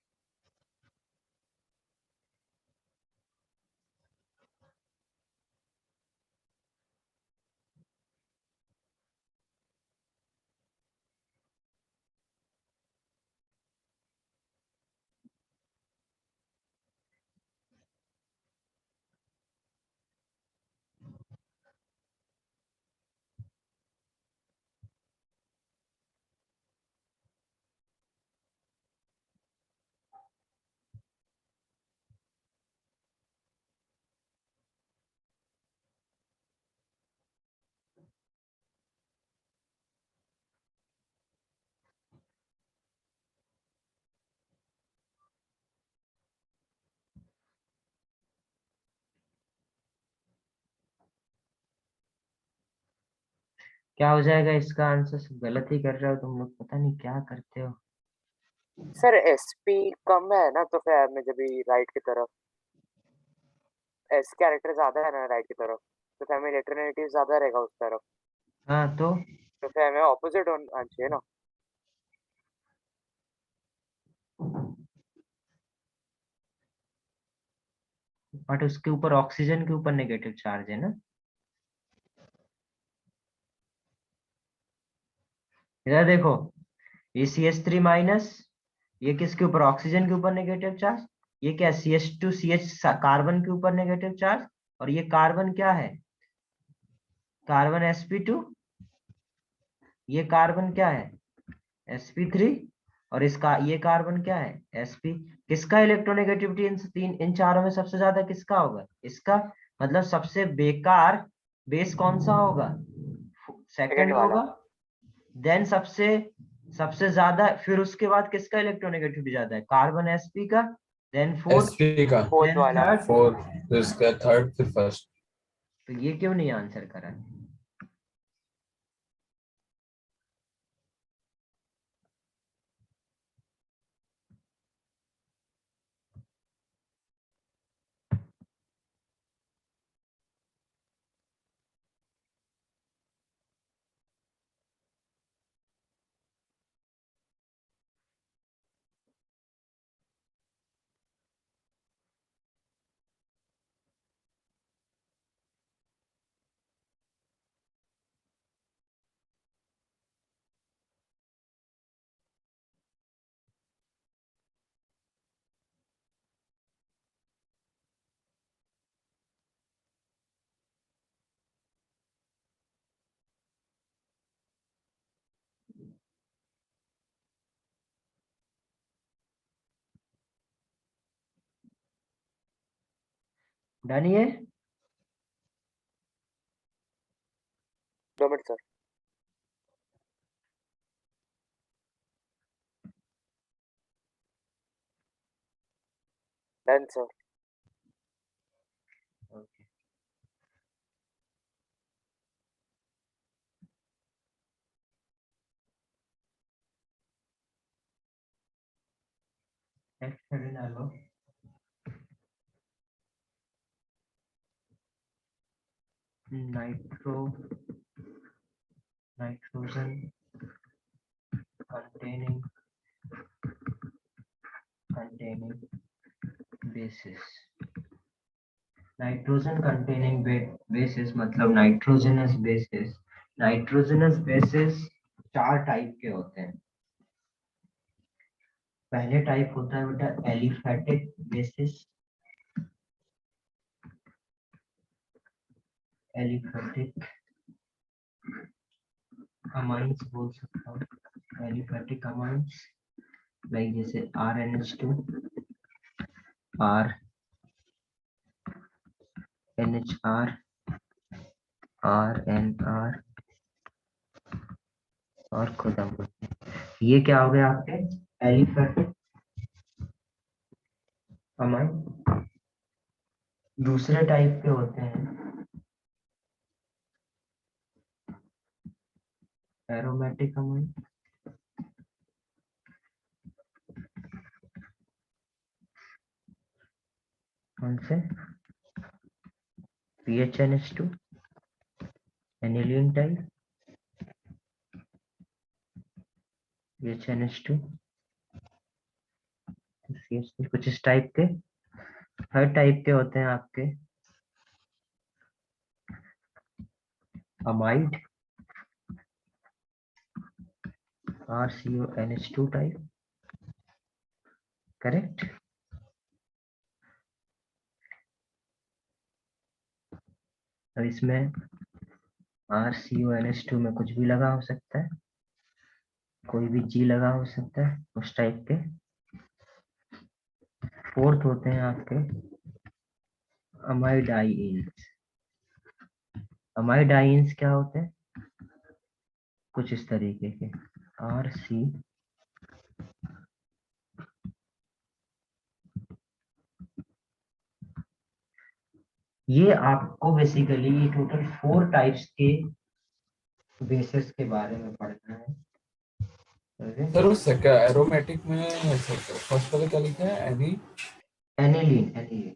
क्या हो जाएगा इसका आंसर? सब गलत ही कर रहे हो तुम लोग, पता नहीं क्या करते हो। सर SP कम है ना, तो फिर में जब भी राइट की तरफ S कैरेक्टर ज्यादा है ना राइट की तरफ, तो फैमिली इलेक्ट्रोनेगेटिव ज्यादा रहेगा उस तरफ। हाँ तो तो फिर हमें ऑपोजिट होना चाहिए ना। बट उसके ऊपर ऑक्सीजन के ऊपर नेगेटिव चार्ज है ना। इधर देखो, ये CH3 माइनस, ये किसके ऊपर, ऑक्सीजन के ऊपर नेगेटिव चार्ज। ये क्या, CH2CH कार्बन के ऊपर नेगेटिव चार्ज। और ये कार्बन क्या है, कार्बन sp2। ये कार्बन क्या है, sp3। और इसका ये कार्बन क्या है, sp। किसका इलेक्ट्रोनेगेटिविटी इन चारों में सबसे ज्यादा किसका होगा, इसका। मतलब सबसे बेकार बेस कौन सा होगा, सेकंड सेकंड वाला। होगा। देन सबसे सबसे ज्यादा, फिर उसके बाद किसका इलेक्ट्रोनेगेटिविटी ज्यादा है, कार्बन sp का। देन फोर्थ, एसपी का फोर्थ देन वाला। थर्ड। फोर, फिर इसका थर्ड, फिर फर्स्ट। तो ये क्यों नहीं आंसर करा। डन ये। 2 minute sir. Done sir. Okay, next डालो। Nitro nitrogen containing bases। Nitrogen containing bases मतलब nitrogenous bases. Nitrogenous bases 4 type के होते हैं। पहले टाइप होता है बेटा एलिफेटिक बेसिस। एलिफेटिक अमाइंस बोल सकता हूँ, एलिफेटिक अमाइंस। लाइक जैसे RNH2, RNHR, RNR और खुदा। ये क्या हो गया आपके एलिफेटिक अमाइन। दूसरे टाइप के होते हैं एरोमेटिक अमाइन। कौन से, PHNH2 aniline type, PHNH2 CH3, कुछ इस टाइप के। हर टाइप के होते हैं आपके अमाइड, RCONH2 टाइप, करेक्ट। अब इसमें RCONH2 में कुछ भी लगा हो सकता है, कोई भी G लगा हो सकता है उस टाइप के। फोर्थ होते हैं आपके अमाइडाइंस। अमाइडाइंस क्या होते हैं, कुछ इस तरीके के RC ये आपको बेसिकली ये टोटल 4 टाइप्स के बेसिस के बारे में पढ़ना है। सर वो सेकंड एरोमेटिक में फर्स्ट वाला क्या लिखा है, एनी एनिलीन, एनिलीन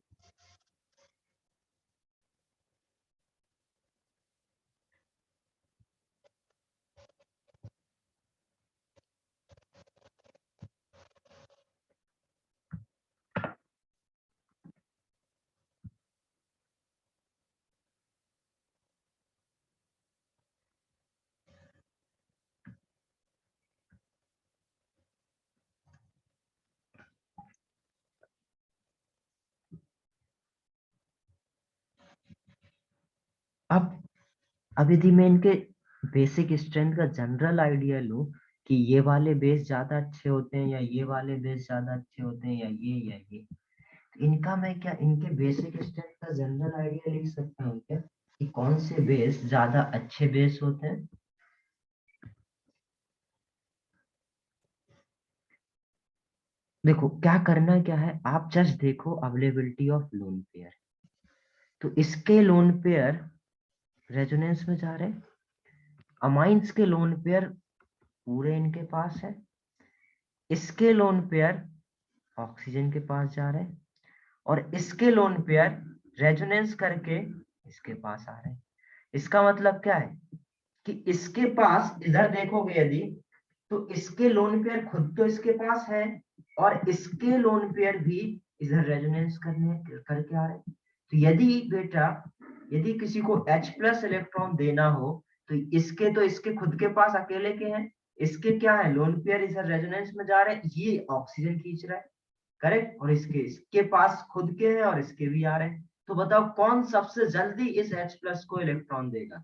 अब यदि मैं इनके बेसिक स्ट्रेंथ का जनरल आइडिया लूं कि ये वाले बेस ज्यादा अच्छे होते हैं या ये वाले बेस ज्यादा अच्छे होते हैं या ये, तो इनका मैं क्या इनके बेसिक स्ट्रेंथ का जनरल आइडिया लिख सकता हूँ क्या कि कौन से बेस ज्यादा अच्छे बेस होते हैं? देखो क्या करना क्या है, आप जस्ट देखो अवेलेबिलिटी ऑफ लोन पेयर। तो इसके लोन पेयर रेजोनेंस में जा रहे हैं, अमाइंस के लोन पेयर पूरे इनके पास है, इसके लोन पेयर ऑक्सीजन के पास जा रहे हैं, और इसके लोन पेयर रेजोनेंस करके इसके पास आ रहे हैं। इसका मतलब क्या है कि इसके पास इधर देखोगे यदि, तो इसके लोन पेयर खुद तो इसके पास है और इसके लोन पेयर भी इधर रेजोनेंस करके आ रहे हैं। तो यदि बेटा यदि किसी को H+ इलेक्ट्रॉन देना हो तो इसके खुद के पास अकेले के हैं, इसके क्या है लोन पेयर इधर रेजोनेंस में जा रहे हैं, ये ऑक्सीजन खींच रहा है, करेक्ट, और इसके पास खुद के हैं और इसके भी आ रहे हैं। तो बताओ कौन सबसे जल्दी इस H+ को इलेक्ट्रॉन देगा?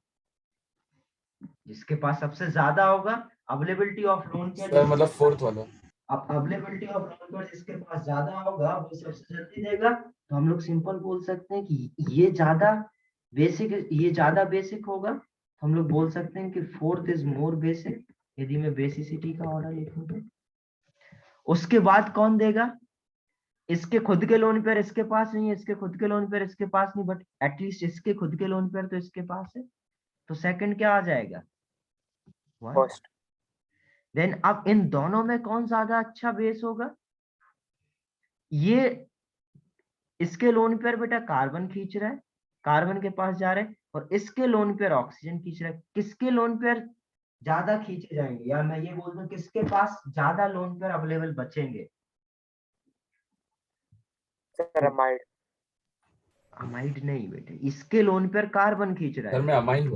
जिसके पास सबसे ज्यादा होगा availability of lone pair. Sir मतलब फोर्थ वाला। अब अवेलेबिलिटी ऑफ लोन पेयर जिसके पास ज्यादा होगा वो सबसे जल्दी देगा। तो हम लोग सिंपल बोल सकते हैं कि ये ज्यादा बेसिक होगा, तो हम लोग बोल सकते हैं कि फोर्थ इज मोर बेसिक, यदि मैं बेसिसिटी का ऑर्डर लिखूं तो। उसके बाद कौन देगा? इसके खुद के लोन पेयर इसके पास नहीं है, इसके खुद के लोन पेयर इसके पास नहीं, बट एटलीस्ट इसके खुद के लोन पेयर तो इसके पास है, तो सेकंड क्या आ जाएगा? फर्स्ट। देन अब इन दोनों में कौन ज्यादा अच्छा बेस होगा? ये इसके लोन पेयर बेटा कार्बन खींच रहा है, कार्बन के पास जा रहे हैं, और इसके लोन पेयर ऑक्सीजन खींच रहा है। किसके लोन पेयर ज्यादा खींचे जाएंगे, या मैं ये बोल दूं किसके पास ज्यादा लोन पेयर अवेलेबल बचेंगे? Sir amide. अमाइड नहीं बेटे, इसके लोन पेयर कार्बन खींच रहा सर है, मैं अमाइन।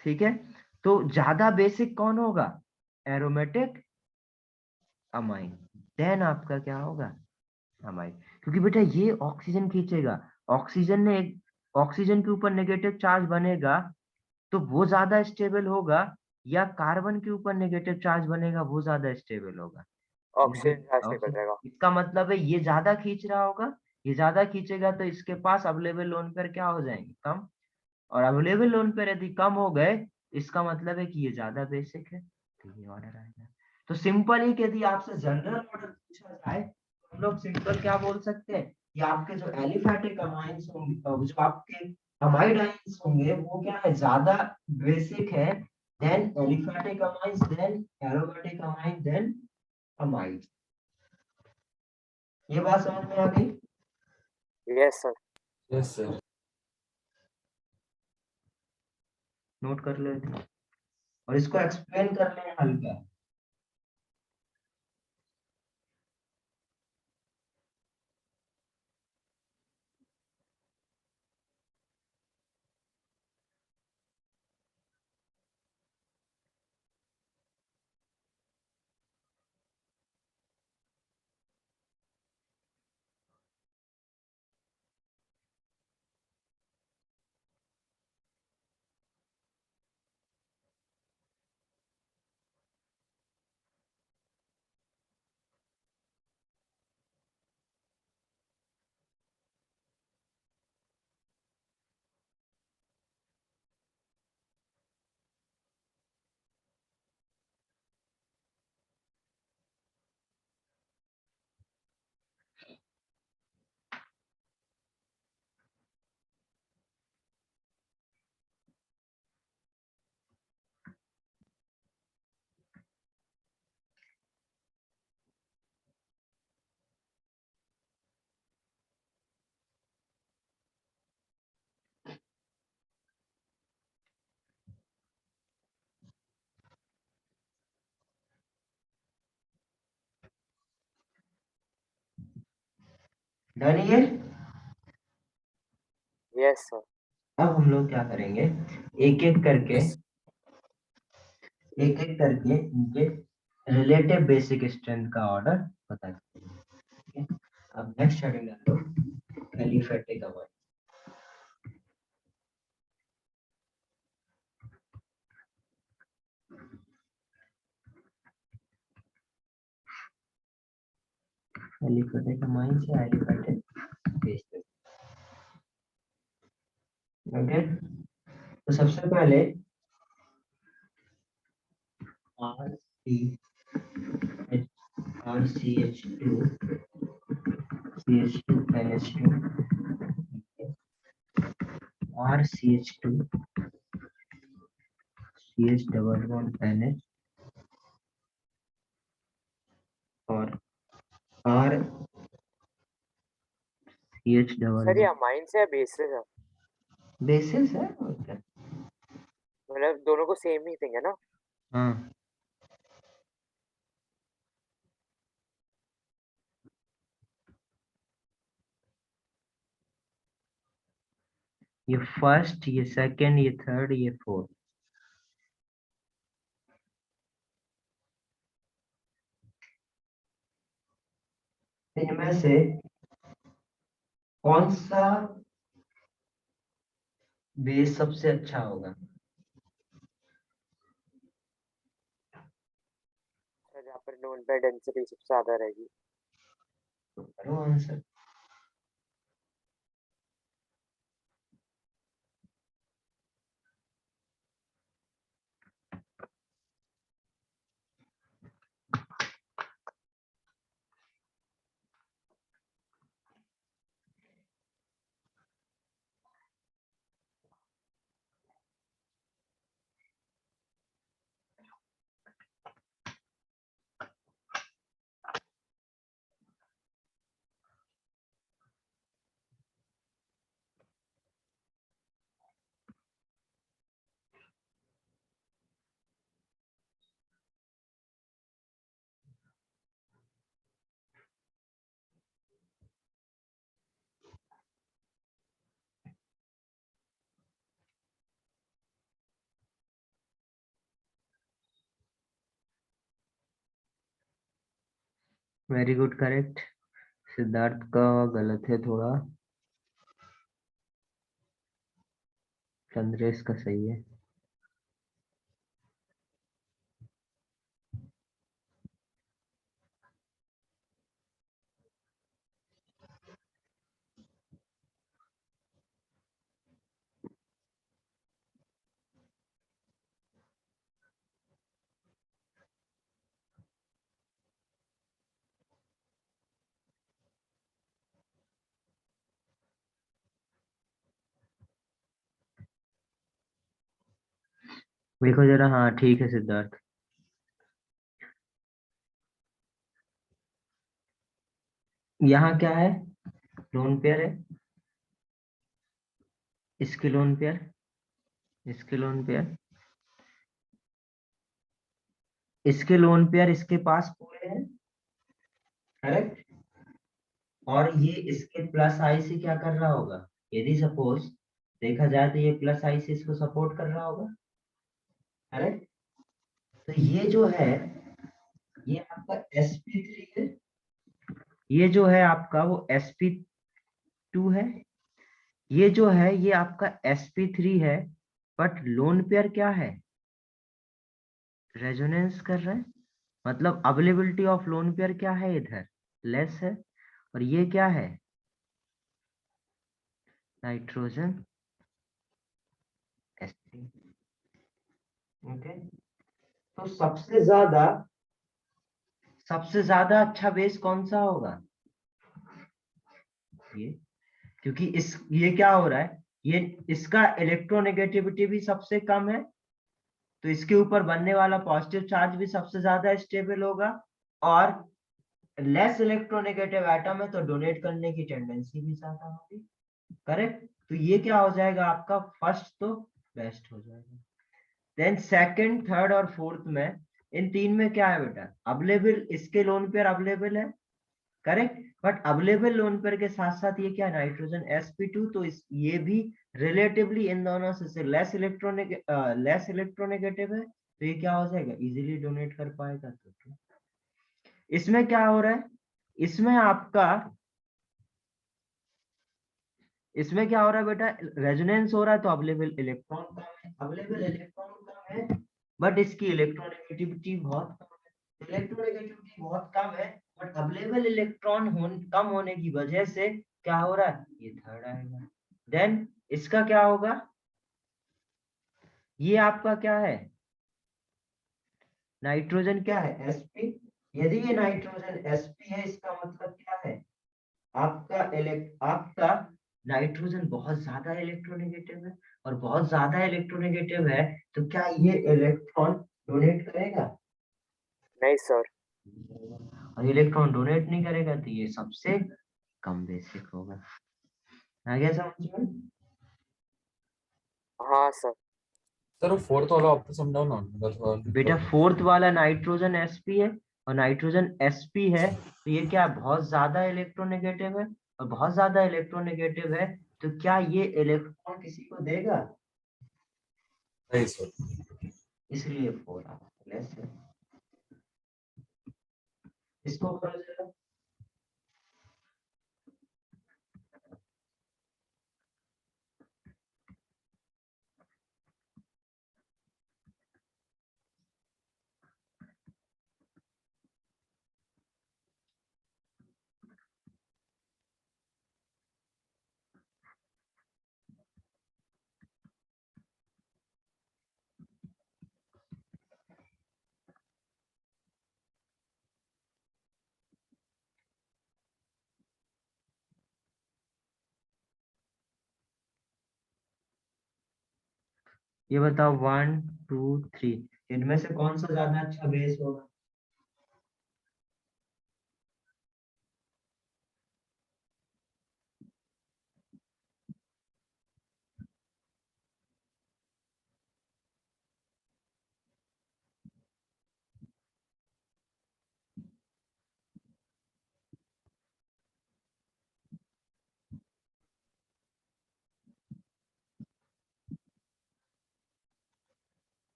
ठीक है। तो ज्यादा बेसिक कौन होगा? Aromatic amine. देन आपका क्या होगा? अमाइन। क्योंकि बेटा ये ऑक्सीजन खींचेगा, ऑक्सीजन के ऊपर नेगेटिव चार्ज बनेगा तो वो ज्यादा स्टेबल होगा, या कार्बन के ऊपर नेगेटिव चार्ज बनेगा वो ज्यादा स्टेबल होगा? ऑक्सीजन चार्ज स्टेबल रहेगा। इसका मतलब है ये ज्यादा खींच रहा होगा, ये ज्यादा खींचेगा तो इसके पास अवेलेबल लोन पेयर क्या हो जाएंगे? कम। और अवेलेबल लोन पेयर यदि कम हो गए, इसका मतलब है कि ये ज्यादा बेसिक है, तो ये ऑर्डर आएगा। तो सिंपल ही यदि आपसे जनरल ऑर्डर पूछा जाए तो हम लोग सिंपल क्या बोल सकते हैं कि आपके जो एलिफैटिक अमाइंस होंगे, जो आपके अमाइड आइंस होंगे, वो क्या है ज्यादा बेसिक है then aliphatic amines, then aromatic amine, then amide. ये बात समझ में आ गई? Yes sir. Yes sir. Note कर लेते और इसको एक्सप्लेन कर लें हल्का। डन ये? Yes sir. अब हम लोग क्या करेंगे, एक एक करके यस। इनके रिलेटिव बेसिक स्ट्रेंथ का ऑर्डर बता देते हैं, ठीक है। अब नेक्स्ट हेडिंग है तो एलिफैटिक अमाइन। एलिफेटिक अमाइन से एलिफेटिक बेस पे। ओके, तो सबसे पहले RCH2 CH2NH2 RCH2 CH11NH और RCH सर ये अमाइंस है बेसिस है, बेसिस है और क्या? मतलब दोनों को सेम ही थिंग है ना। हाँ, ये फर्स्ट, ये सेकंड, ये थर्ड, ये फोर्थ। इनमें से कौन सा बेस सबसे अच्छा होगा? सर यहाँ पर नोन पे डेंसिटी सबसे ज्यादा रहेगी। तो करो answer. Very good, correct. Siddharth का गलत है थोड़ा, चंद्रेश का सही है। देखो जरा, हाँ ठीक है सिद्धार्थ। यहाँ क्या है? लोन पेयर है, इसके लोन पेयर, इसके लोन पेयर, इसके लोन पेयर इसके पास पूरे हैं, करेक्ट। और ये इसके प्लस आई से क्या कर रहा होगा? यदि सपोज देखा जाए तो ये प्लस आई से इसको सपोर्ट कर रहा होगा, करेक्ट। तो ये जो है, ये आपका sp3 है, ये जो है आपका वो sp2 है, ये जो है ये आपका sp3 है। बट लोन पेयर क्या है? रेजोनेंस कर रहा है, मतलब अवेलेबिलिटी ऑफ लोन पेयर क्या है? इधर लेस है। और ये क्या है? Nitrogen sp। ओके, तो सबसे ज्यादा अच्छा बेस कौन सा होगा? ये, क्योंकि ये क्या हो रहा है, ये इसका इलेक्ट्रोनेगेटिविटी भी सबसे कम है, तो इसके ऊपर बनने वाला पॉजिटिव चार्ज भी सबसे ज्यादा स्टेबल होगा, और लेस इलेक्ट्रोनेगेटिव एटम है तो डोनेट करने की टेंडेंसी भी ज्यादा होगी, करेक्ट। तो ये क्या हो जाएगा आपका? फर्स्ट तो बेस्ट हो जाएगा। देन सेकंड, थर्ड और फोर्थ में, इन तीन में क्या है बेटा? अवेलेबल, इसके लोन पेयर अवेलेबल है, correct. But available lone pair के साथ साथ ये क्या है? नाइट्रोजन sp2, तो ये भी रिलेटिवली इन दोनों से लेस इलेक्ट्रोनेगेटिव है, तो ये क्या हो जाएगा? इजीली डोनेट कर पाएगा। तो इसमें क्या हो रहा है? इसमें आपका, इसमें क्या हो रहा है बेटा? रेजोनेंस हो रहा है तो अवेलेबल इलेक्ट्रॉन कम है, अवेलेबल इलेक्ट्रॉन कम है, बट इसकी इलेक्ट्रोनेगेटिविटी बहुत कम है। इलेक्ट्रोनेगेटिविटी बहुत कम है बट अवेलेबल इलेक्ट्रॉन कम होने की वजह से क्या हो रहा है, ये थर्ड आएगा। देन इसका क्या होगा, ये आपका क्या है, नाइट्रोजन क्या है, sp। यदि ये नाइट्रोजन sp है, इसका मतलब क्या है, आपका नाइट्रोजन बहुत ज्यादा इलेक्ट्रोनेगेटिव है, और बहुत ज्यादा इलेक्ट्रोनेगेटिव है, तो क्या ये इलेक्ट्रॉन डोनेट करेगा, नहीं सर। और इलेक्ट्रॉन डोनेट नहीं करेगा तो ये सबसे कम बेसिक होगा। आ गया समझ में? हाँ सर। सर वो फोर्थ वाला आप तो समझाओ ना, मेरा थोड़ा बेटा फोर्थ वाला नाइट्रोजन sp है, और नाइट्रोजन sp है, तो ये क्या बहुत ज्यादा इलेक्ट्रोनेगेटिव है, और बहुत ज्यादा इलेक्ट्रोनेगेटिव है, तो क्या ये इलेक्ट्रॉन किसी को देगा, नहीं सर। इसलिए 4 लेस है। इसको करो जरा। ये बताओ 1 2 3 इनमें से कौन सा ज्यादा अच्छा बेस होगा,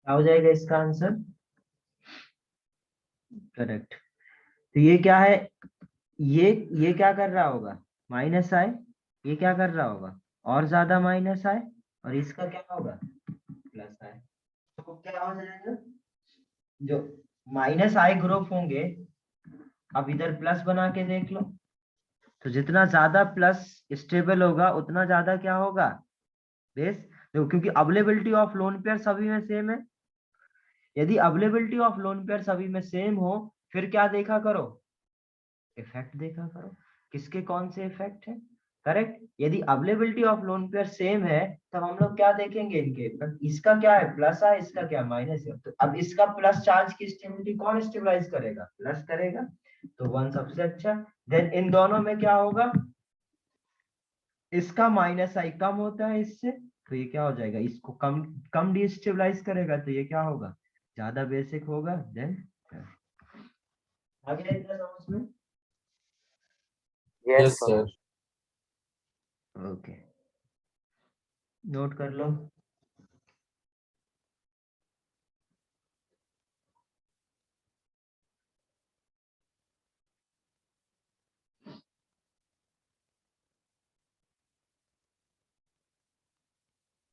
क्या हो जाएगा इसका आंसर, करेक्ट। तो ये क्या है, ये क्या कर रहा होगा, माइनस आई, ये क्या कर रहा होगा, और ज्यादा माइनस आए, और इसका क्या होगा, प्लस आए। तो क्या हो जाएगा, जो माइनस आई ग्रुप होंगे, अब इधर प्लस बना के देख लो, तो जितना ज्यादा प्लस स्टेबल होगा उतना ज्यादा क्या होगा, बेस। देखो क्योंकि अवेलेबिलिटी ऑफ लोन पेयर सभी में सेम है, यदि अवेलेबिलिटी ऑफ लोन पेयर सभी में सेम हो, फिर क्या देखा करो, इफेक्ट देखा करो, किसके कौन से इफेक्ट है, करेक्ट। यदि availability of lone pair same है, तब हम लोग क्या देखेंगे, इनके इसका क्या है प्लस है, इसका क्या माइनस है, तो अब इसका प्लस चार्ज की स्टेबिलिटी कौन स्टेबलाइज करेगा, प्लस करेगा, तो वन सबसे अच्छा। देन इन दोनों में क्या होगा, इसका माइनस आई कम होता है इससे, तो ये क्या हो जाएगा, इसको कम कम डिस्टेबलाइज करेगा, तो ये क्या होगा, ज्यादा बेसिक होगा। देन आगे इतना समझ में, yes yes sir. Sir. Okay, note कर लो।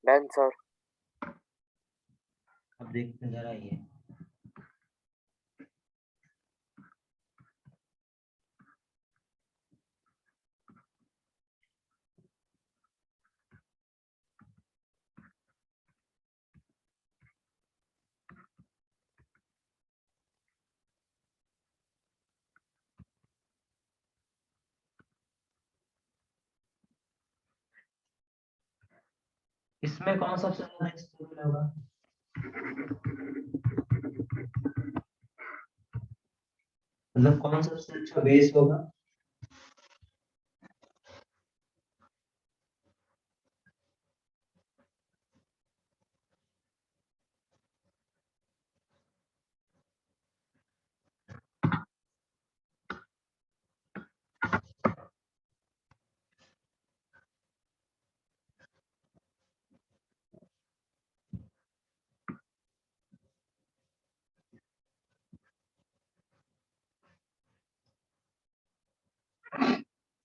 Done sir. अब देखते हैं जरा ये, इसमें कौन सबसे ज्यादा स्टेबल होगा, मतलब कौन सबसे अच्छा बेस होगा?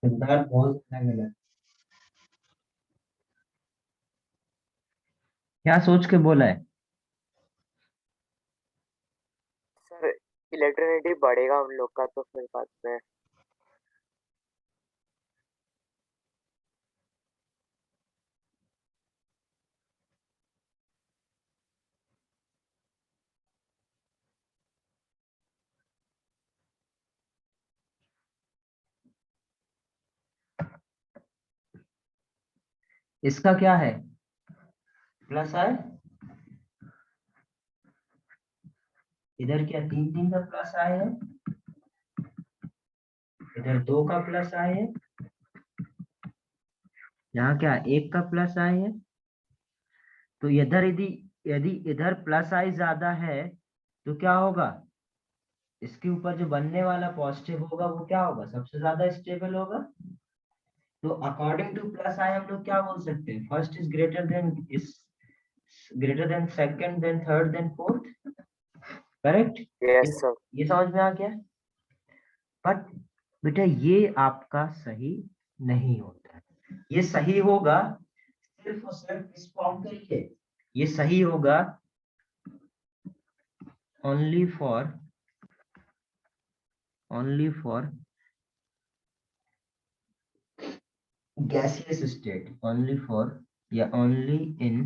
सिद्धार्थ बहुत गलत। क्या सोच के बोला है? सर इलेक्ट्रोनेटिव बढ़ेगा उन लोग का तो फिर बाद में। इसका क्या है? प्लस है, इधर क्या 3 का प्लस आए है, इधर 2 का प्लस आए है, यहाँ क्या 1 का प्लस आए है। तो इधर यदि यदि इधर प्लस आई ज्यादा है तो क्या होगा? इसके ऊपर जो बनने वाला पॉजिटिव होगा वो क्या होगा? सबसे ज्यादा स्टेबल होगा। तो अकॉर्डिंग टू प्लस आई हम लोग क्या बोल सकते हैं? First is greater than second then third then fourth. Correct? Yes sir. ये समझ में आ गया? बट बेटा ये आपका सही नहीं होता है। ये सही होगा सिर्फ और सिर्फ इस फॉर्म के लिए। ये सही होगा only for gaseous state, only for या only in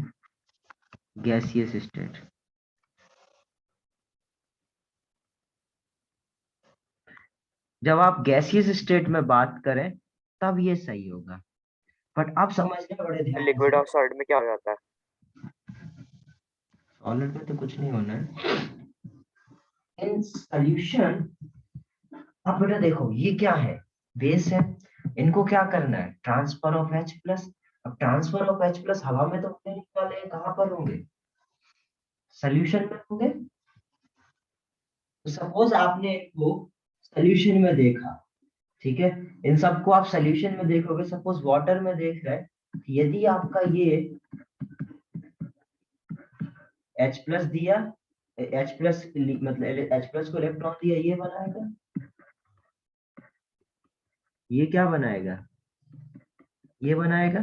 gaseous state। जब आप गैसियस स्टेट में बात करें तब ये सही होगा। बट आप समझना बड़े ध्यान लिक्विड से। और सॉलिड में क्या हो जाता है? सॉलिड में तो कुछ नहीं होना है। इन सॉल्यूशन, अब बेटा देखो ये क्या है? बेस है। इनको क्या करना है? Transfer of H plus. अब ट्रांसफर ऑफ H प्लस हवा में तो होने नहीं वाले हैं, कहाँ पर होंगे? सॉल्यूशन में होंगे। तो सपोज आपने इनको सॉल्यूशन में देखा, ठीक है, इन सबको आप सॉल्यूशन में देखोगे, सपोज वाटर में देख रहे हैं, यदि आपका ये H प्लस दिया, H प्लस मतलब H प्लस को इलेक्ट्रॉन दिया, ये बनाएगा, ये क्या बनाएगा? ये बनाएगा।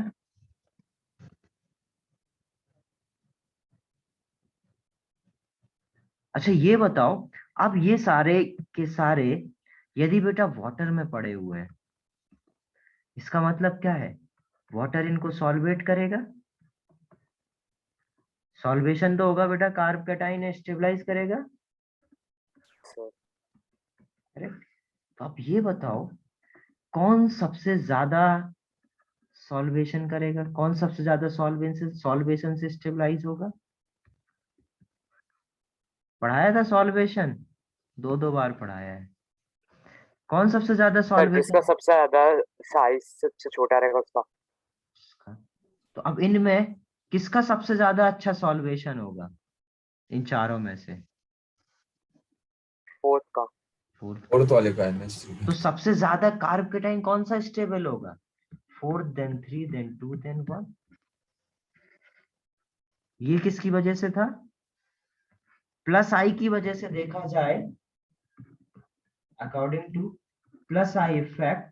अच्छा ये बताओ, अब ये सारे के सारे यदि बेटा वाटर में पड़े हुए हैं, इसका मतलब क्या है? वाटर इनको सॉल्वेट करेगा। सॉल्वेशन तो होगा बेटा, कार्ब कैटाइन स्टेबलाइज करेगा। Sir correct? तो आप ये बताओ कौन सबसे ज्यादा सॉल्वेशन करेगा, कौन सबसे ज्यादा सॉल्वेशन से स्टेबलाइज होगा? पढ़ाया था सॉल्वेशन, दो बार पढ़ाया है। कौन सबसे ज्यादा सर जिसका सॉल्वेशन? सबसे ज्यादा साइज सबसे छोटा रहेगा उसका। तो अब इनमें किसका सबसे ज्यादा अच्छा सॉल्वेशन होगा इन चारों में से? फोर्थ का। फोर्थ। फोर्थ वाले का NH3 तो सबसे ज्यादा कार्ब कैटाइन कौन सा स्टेबल होगा? Fourth, then 3, then 2, then 1। ये किसकी वजह से था? प्लस आई की वजह से देखा जाए, according two plus I effect,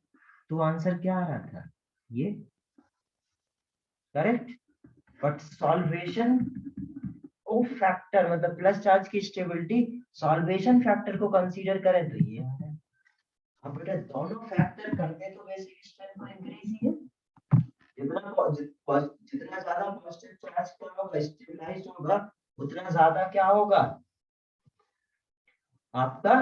तो आंसर क्या आ रहा था? ये। करेक्ट? बट सॉल्वेशन को फैक्टर मतलब प्लस चार्ज की स्टेबिलिटी सॉल्वेशन फैक्टर को कंसीडर करें तो ये आ रहा है। अब बेटा दोनों फैक्टर करते तो बेसिक स्ट्रेंथ को इंक्रीज ही है। जितना ज्यादा पॉजिटिव चार्ज क्या होगा? स्टेबलाइज होगा, उतना ज्यादा क्या होगा? आपका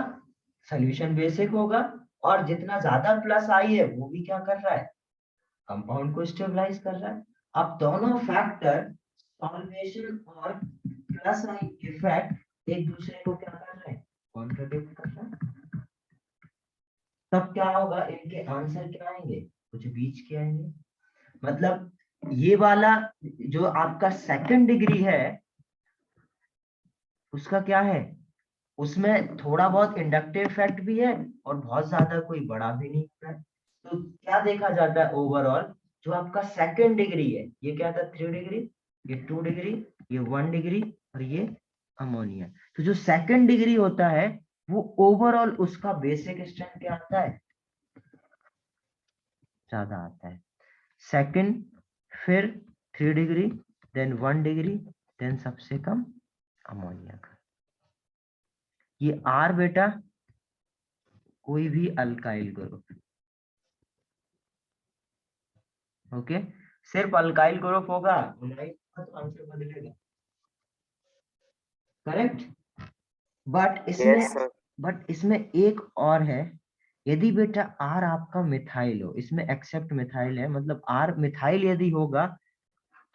सॉल्यूशन बेसिक होगा। और जितना ज्यादा प्लस आई है वो भी क्या कर रहा है? कंपाउंड को स्टेबलाइज कर रहा है। अब दोनों फैक्टर सॉल्वेशन और प्लस आई इफेक्ट एक दूसरे को क्या कर रहे हैं? कॉन्ट्रडिक्ट कर रहे हैं। तब क्या होगा, इनके आंसर क्या आएंगे, कुछ बीच के आएंगे। मतलब ये वाला जो आपका सेकंड डिग्री है उसका क्या है, उसमें थोड़ा बहुत इंडक्टिव इफेक्ट भी है और बहुत ज्यादा कोई बड़ा भी नहीं है। तो क्या देखा जाता है ओवरऑल, जो आपका सेकंड डिग्री है ये क्या था 3 डिग्री, ये 2 डिग्री, ये 1 डिग्री और ये अमोनिया। तो जो सेकंड डिग्री होता है वो ओवरऑल उसका बेसिक स्ट्रेंथ क्या आता है, ज्यादा आता है। सेकंड, फिर 3 डिग्री, देन 1 डिग्री, देन सबसे कम अमोनिया का। ये आर बेटा कोई भी अल्काइल ग्रुप, ओके, सिर्फ अल्काइल ग्रुप होगा तो आंसर बदलेगा, करेक्ट। बट यस इसमें सर। बट इसमें एक और है, यदि बेटा आर आपका मिथाइल हो, इसमें एक्सेप्ट मिथाइल है, मतलब आर मिथाइल यदि होगा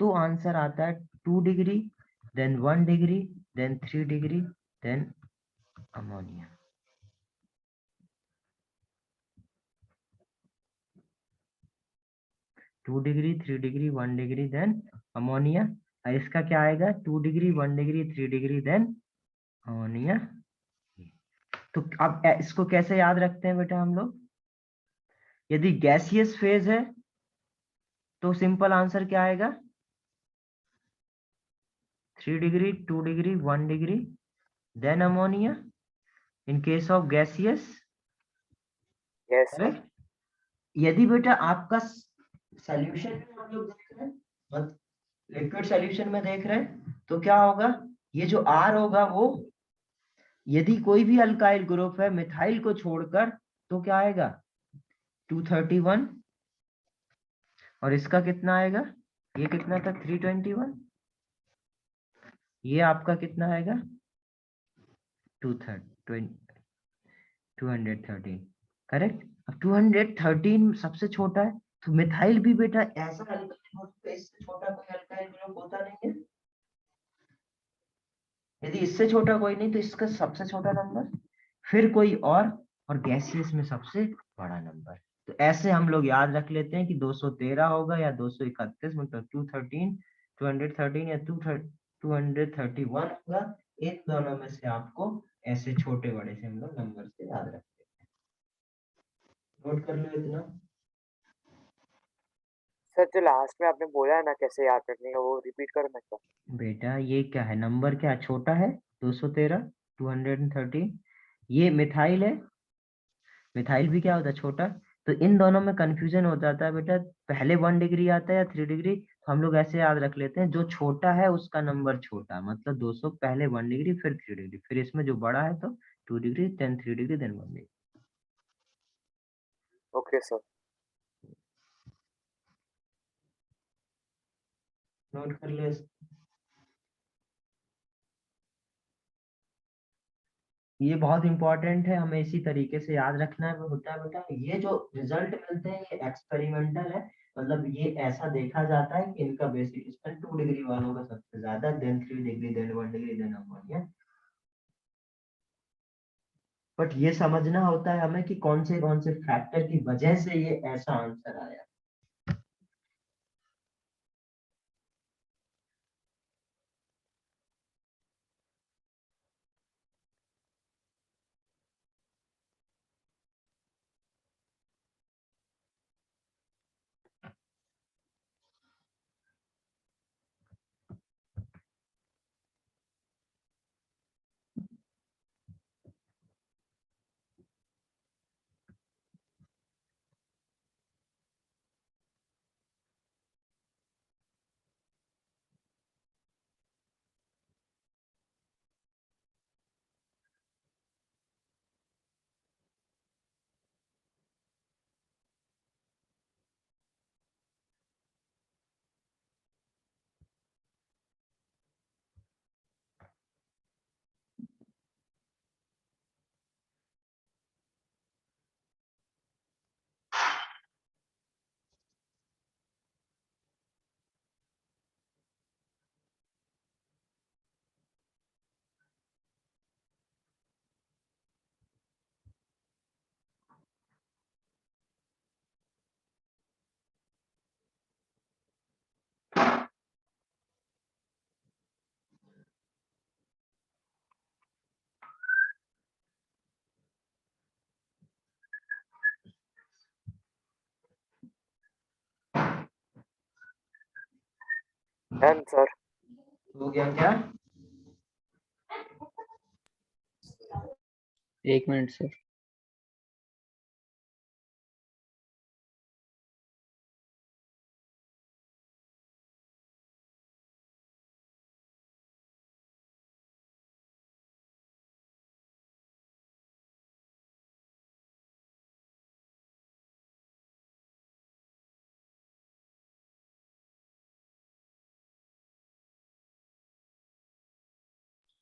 तो आंसर आता है 2 degree, then 1 degree, then 3 degree, then ammonia. Two degree, 3 degree, 1 degree, then ammonia. और इसका क्या आएगा, 2 degree, 1 degree, 3 degree, then ammonia. तो अब इसको कैसे याद रखते हैं बेटा हम लोग, यदि गैसियस फेज है तो सिंपल आंसर क्या आएगा, 3 degree, 2 degree, 1 degree, then ammonia. In case of gaseous, yes sir. Correct. यदि बेटा आपका सॉल्यूशन में हम लोग देख रहे हैं, मतलब लिक्विड सॉल्यूशन में देख रहे हैं, तो क्या होगा, ये जो आर होगा वो, यदि कोई भी अल्काइल ग्रुप है मिथाइल को छोड़कर, तो क्या आएगा 231, और इसका कितना आएगा, ये कितना था 321, ये आपका कितना आएगा 213, करेक्ट। अब 213 सबसे छोटा है, तो मिथाइल भी बेटा ऐसा अल्काइल ग्रुप है, इससे छोटा कोई अल्काइल ग्रुप होता नहीं है। यदि इससे छोटा कोई नहीं तो इसका सबसे छोटा नंबर, फिर कोई और गैसियस में सबसे बड़ा नंबर। तो ऐसे हम लोग याद रख लेते हैं कि 213 होगा या 231, मतलब 213, 213 या 231 होगा। इन दोनों में से आपको ऐसे छोटे बड़े से हम लोग नंबर से याद रखते हैं। नोट कर लो इतना। सर जो लास्ट में आपने बोला है ना कैसे याद रखने का, वो रिपीट करो ना क्या। बेटा ये क्या है, नंबर क्या छोटा है 213, 213, ये मिथाइल है, मिथाइल भी क्या होता है छोटा। तो इन दोनों में कंफ्यूजन हो जाता है बेटा, पहले 1 डिग्री आता है या 3 डिग्री, तो हम लोग ऐसे याद रख लेते हैं जो छोटा है उसका नंबर छोटा, मतलब 200 पहले 1 डिग्री फिर 3 डिग्री, फिर इसमें जो बड़ा है तो 2 degree, then 3 degree, then 1 degree. Okay sir. Note कर ले। ये बहुत इंपॉर्टेंट है, हमें इसी तरीके से याद रखना है। वो होता है बेटा, ये जो रिजल्ट मिलते हैं ये एक्सपेरिमेंटल है, मतलब ये ऐसा देखा जाता है कि इनका बेसिक स्ट्रेंथ 2 डिग्री वालों का सबसे ज्यादा, then 3 degree, then 1 degree, then ammonia. But ये समझना होता है हमें कि कौन से फैक्टर की वजह से ये ऐसा आंसर आया। Done sir. हो गया क्या? 1 मिनट सर।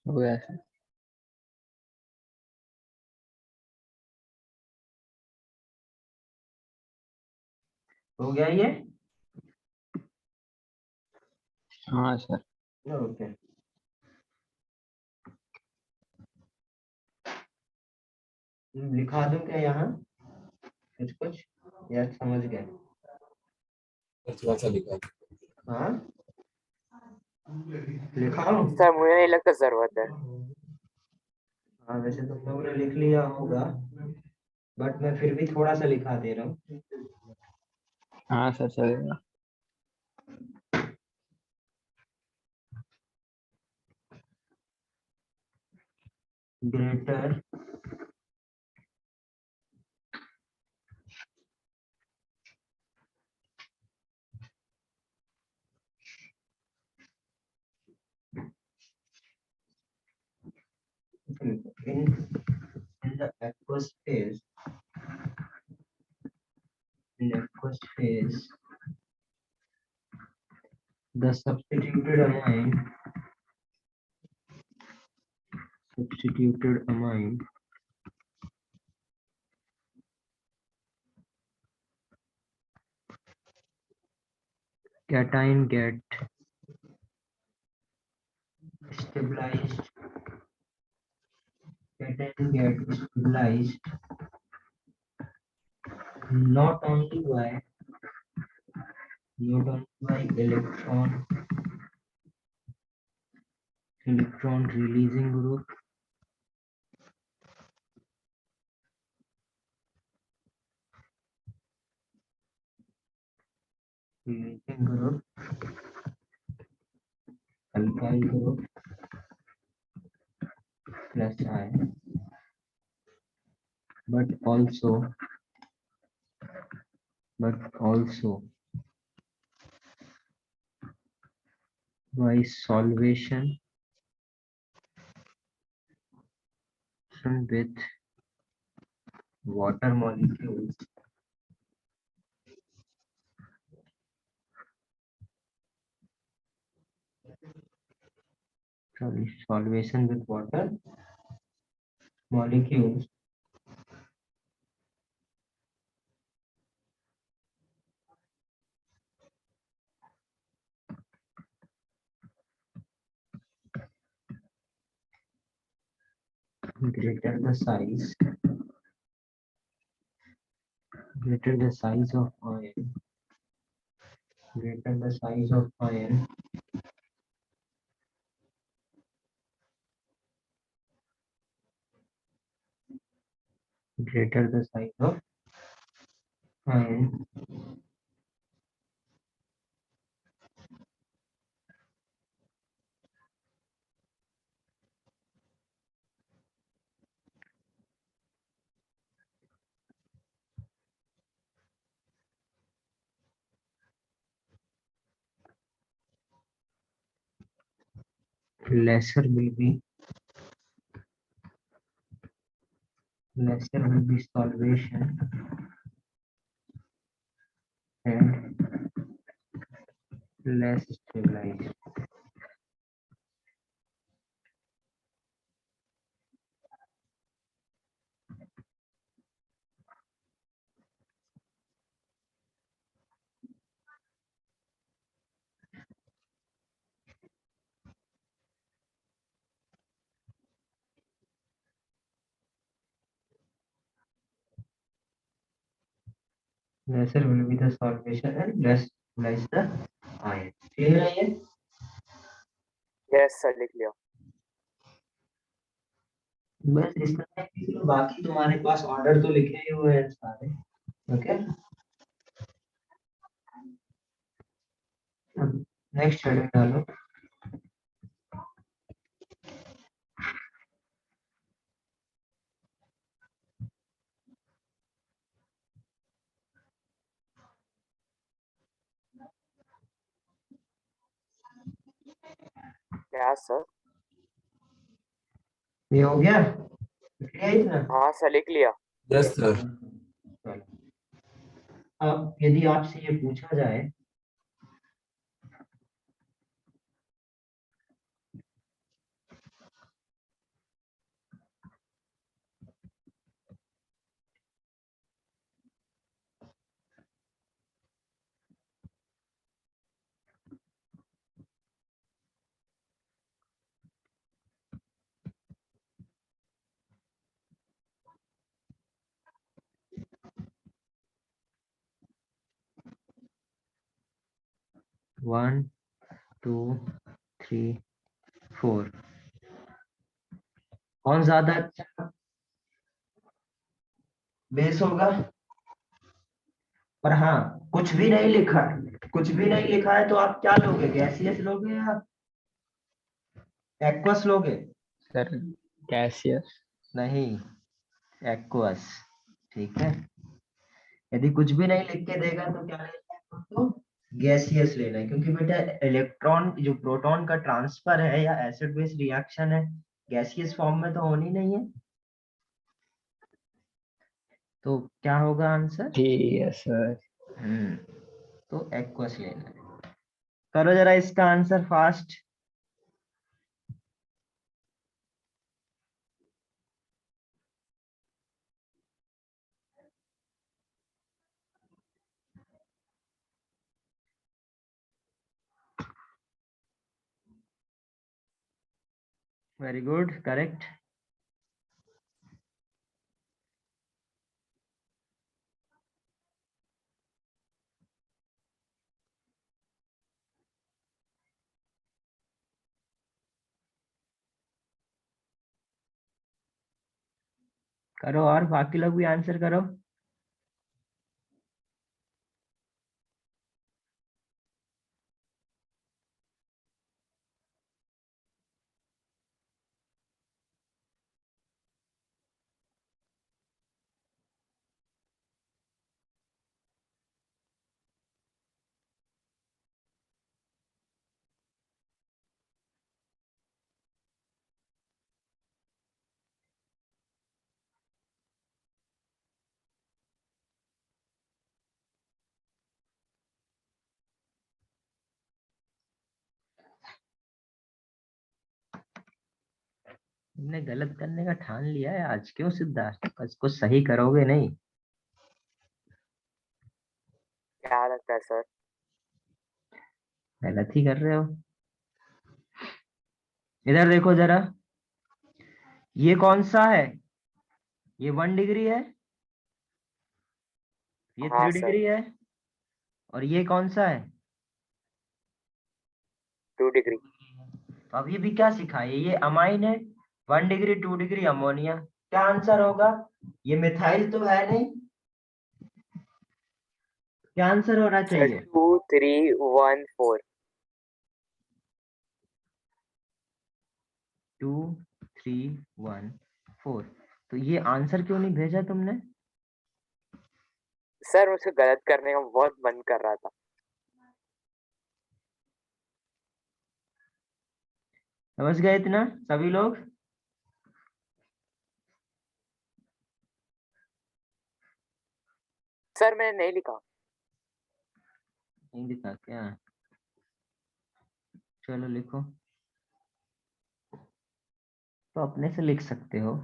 हो गया सर। हो गया ये? हाँ सर। ओके। लिखा दूं क्या यहाँ कुछ या समझ गए? थोड़ा सा लिखा। हाँ, लिखाऊं? सर मुझे नहीं लगता जरूरत है। हाँ, वैसे तो तुम लोगों ने लिख लिया होगा, बट मैं फिर भी थोड़ा सा लिखा दे रहा हूँ। हाँ सर चलेगा। Greater in the aqueous phase, the substituted amine cation get stabilized. Cation get stabilized not only by electron releasing group, alkyl group plus I, but also by solvation with water molecules solvation with water molecules greater the size of ion, greater the size of ion greater the size of ion lesser will be solvation and less stabilized. Lesser will be the solvation and less stabilize the ion. Clear है ये? यस सर लिख लिया। बस इस तरह की बाकी तुम्हारे पास ऑर्डर तो लिखे ही हुए हैं सारे। ओके, नेक्स्ट हेडिंग डालो। क्या सर? ये हो गया, लिया इतना? हाँ सर, लिख लिया। Yes sir. अब यदि आपसे ये पूछा जाए वन टू थ्री फोर, कौन ज्यादा अच्छा बेस होगा? पर हाँ, कुछ भी नहीं लिखा, कुछ भी नहीं लिखा है तो आप क्या लोगे, गैसियस लोगे या एक्वस लोगे? Sir gaseous. नहीं, एक्वस। ठीक है, यदि कुछ भी नहीं लिख के देगा तो क्या लेना है आपको? गैसियस लेना है, क्योंकि बेटा इलेक्ट्रॉन जो प्रोटॉन का ट्रांसफर है या एसिड बेस रिएक्शन है, गैसियस फॉर्म में तो होनी नहीं है। तो क्या होगा आंसर? ठीक है सर। तो एक्वस लेना है। करो जरा इसका answer fast. Very good, correct. करो और बाकी लोग भी आंसर करो। तुमने गलत करने का ठान लिया है आज, क्यों सिद्धार्थ? बस कुछ सही करोगे नहीं? क्या लगता है सर? गलत ही कर रहे हो। इधर देखो जरा, ये कौन सा है? ये 1 डिग्री है, ये हाँ 3 सर, डिग्री है, और ये कौन सा है? 2 डिग्री। तो अभी भी क्या सिखाइए, ये अमाइन है, 1 डिग्री 2 डिग्री अमोनिया। क्या आंसर होगा? ये मिथाइल तो है नहीं, क्या आंसर होना सर चाहिए? 2 3 1 4। 2 3 1 4। तो ये आंसर क्यों नहीं भेजा तुमने? सर मुझे गलत करने का बहुत मन कर रहा था। समझ गए इतना सभी लोग? सर मैंने नहीं लिखा। नहीं दिखा क्या? चलो लिखो, तो अपने से लिख सकते हो।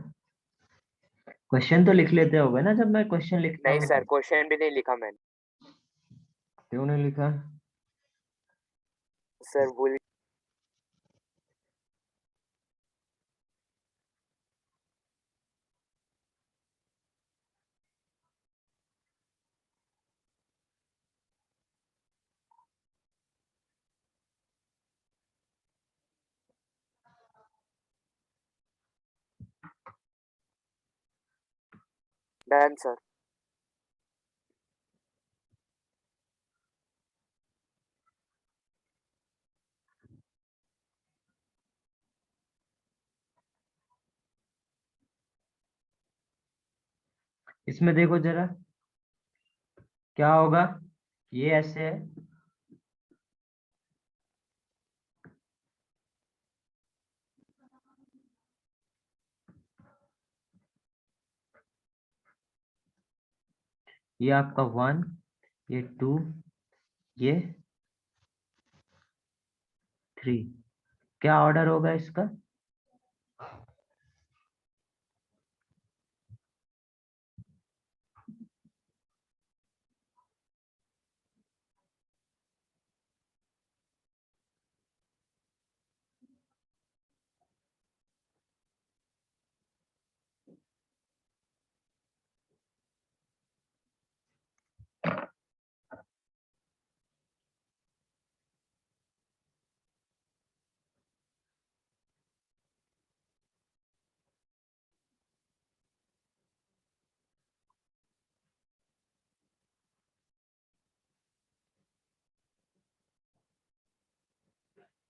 क्वेश्चन तो लिख लेते होगे ना, जब मैं क्वेश्चन लिखता नहीं हूँ सर, तो? क्वेश्चन भी नहीं लिखा मैंने। क्यों नहीं लिखा? सर भूल। Done sir. इसमें देखो जरा क्या होगा, ये ऐसे है, ये आपका 1, ये 2, ये 3। क्या ऑर्डर होगा इसका?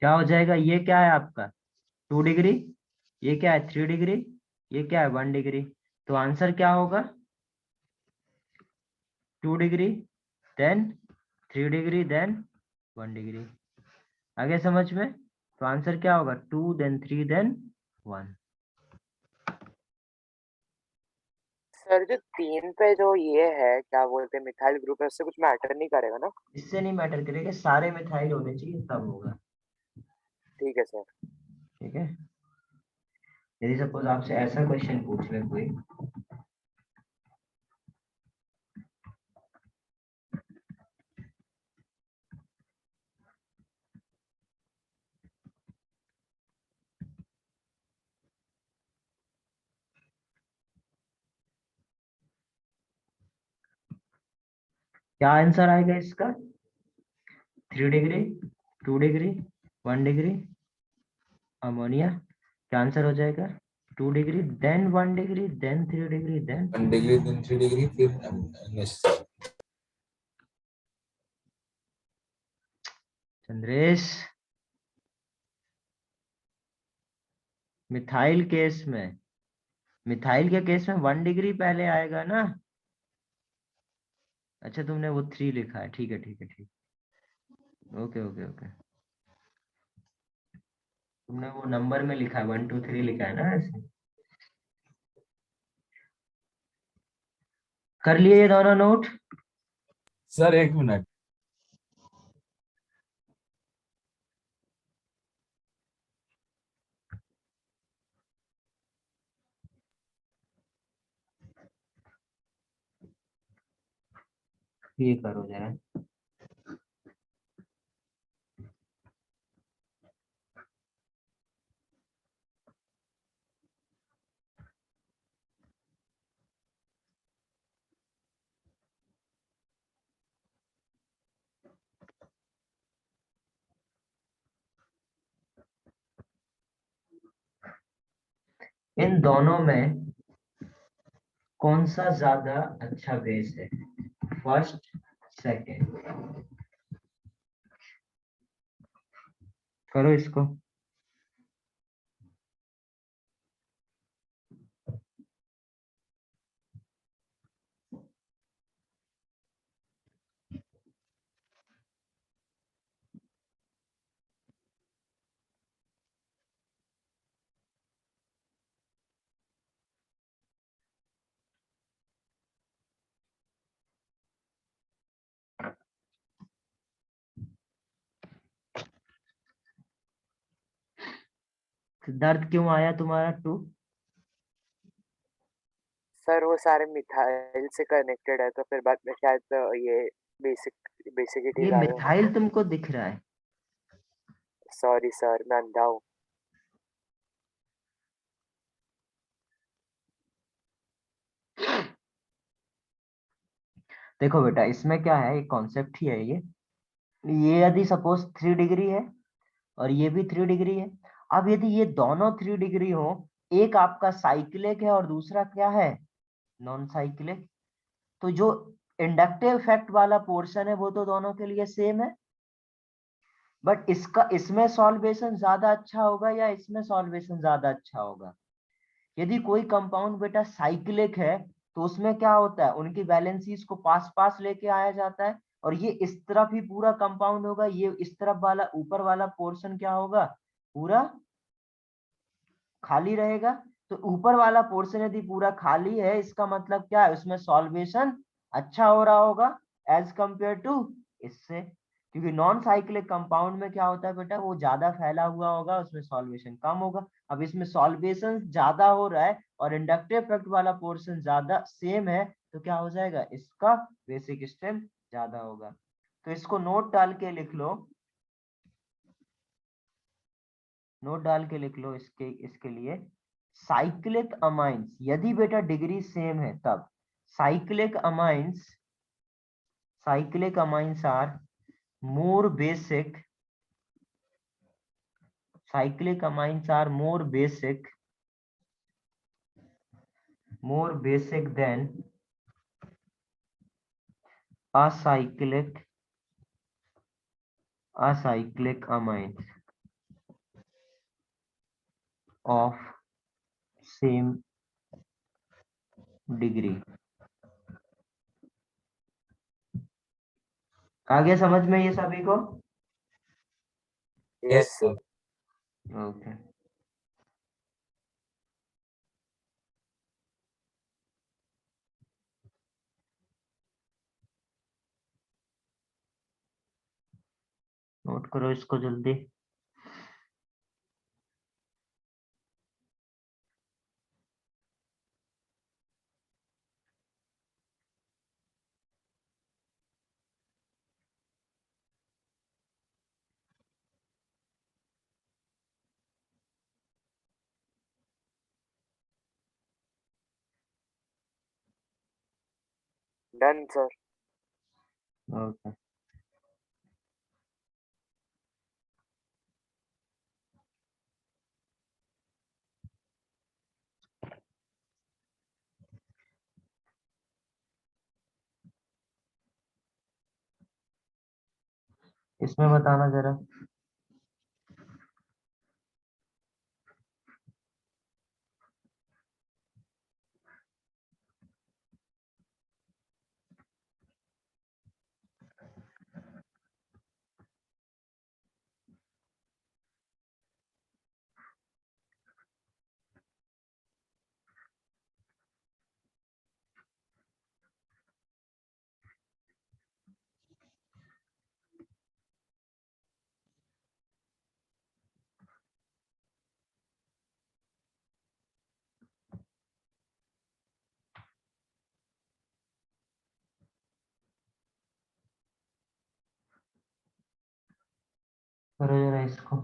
क्या हो जाएगा? ये क्या है आपका 2 डिग्री, ये क्या है 3 डिग्री, ये क्या है 1 डिग्री। तो आंसर क्या होगा? 2 degree, then 3 degree, then 1 degree. आगे समझ में? तो आंसर क्या होगा? 2 देन 3 देन 1। सर जो 3 पे जो ये है क्या बोलते हैं मिथाइल ग्रुप है, उससे कुछ मैटर नहीं करेगा ना? इससे नहीं मैटर करेगा, सारे मिथाइल होने चाहिए तब होगा। ठीक है सर। ठीक है, यदि सपोज आपसे ऐसा क्वेश्चन पूछ ले कोई, क्या आंसर आएगा इसका? 3 डिग्री, 2 डिग्री, 1 डिग्री अमोनिया। क्या आंसर हो जाएगा? 2 degree, then 1 degree, then 3 degree, then 1 degree then 3 degree फिर नेक्स्ट। चंद्रेश, मिथाइल केस में, मिथाइल के केस में 1 डिग्री पहले आएगा ना। अच्छा तुमने वो 3 लिखा है, ठीक है ठीक है ठीक, ओके ओके ओके। तुमने वो नंबर में लिखा है 1 2 3 लिखा है ना ऐसे। कर लिए ये दोनों नोट? Sir 1 minute. ये करो जरा। इन दोनों में कौन सा ज्यादा अच्छा बेस है? First, second? करो इसको। सिद्धार्थ क्यों आया तुम्हारा 2? सर वो सारे मिथाइल से कनेक्टेड है तो फिर बाद में शायद ये बेसिक ये बेसिकिटीज आए होंगे। मिथाइल तुमको दिख रहा है? सॉरी सर मैं अंधा हूँ। देखो बेटा, इसमें क्या है, एक कॉन्सेप्ट ही है ये यदि सपोज 3 डिग्री है और ये भी 3 डिग्री है, अब यदि ये दोनों 3 डिग्री हो, एक आपका साइक्लिक है और दूसरा क्या है, नॉन साइक्लिक, तो जो इंडक्टिव इफेक्ट वाला पोर्शन है वो तो दोनों के लिए सेम है, बट इसका इसमें सॉल्वेशन ज्यादा अच्छा होगा या इसमें सॉल्वेशन ज्यादा अच्छा होगा? यदि कोई कंपाउंड बेटा साइक्लिक है तो उसमें क्या होता है, उनकी वैलेंसीज को पास पास लेके आया जाता है, और ये इस तरफ ही पूरा कंपाउंड होगा, ये इस तरफ वाला ऊपर वाला पोर्शन क्या होगा, पूरा खाली रहेगा। तो ऊपर वाला पोर्शन यदि पूरा खाली है, इसका मतलब क्या है, उसमें सॉल्वेशन अच्छा हो रहा होगा एज कंपेयर टू इससे, क्योंकि नॉन साइक्लिक कंपाउंड में क्या होता है बेटा, वो ज्यादा फैला हुआ होगा, उसमें सॉल्वेशन कम होगा। अब इसमें सॉल्वेशन ज्यादा हो रहा है और इंडक्टिव इफेक्ट वाला पोर्शन ज्यादा सेम है, तो क्या हो जाएगा, इसका बेसिक स्ट्रेंथ ज्यादा होगा। तो इसको नोट डाल के लिख लो, नोट डाल के लिख लो इसके लिए, साइक्लिक अमाइंस यदि बेटा डिग्री सेम है तब cyclic amines are more basic, cyclic amines are more basic than acyclic amines of same degree। आगे समझ में ये सभी को? Yes sir. ओके, नोट करो इसको जल्दी। Done sir. ओके, इसमें बताना जरा। करो जरा इसको।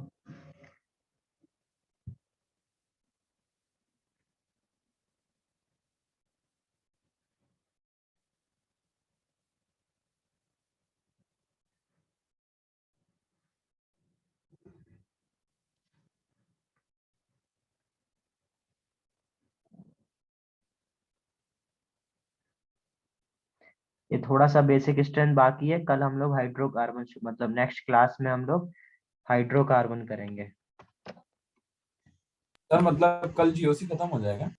ये थोड़ा सा बेसिक स्ट्रेंथ बाकी है, कल हम लोग हाइड्रोकार्बन मतलब नेक्स्ट क्लास में हम लोग हाइड्रोकार्बन करेंगे। सर मतलब कल जीओसी खत्म हो जाएगा?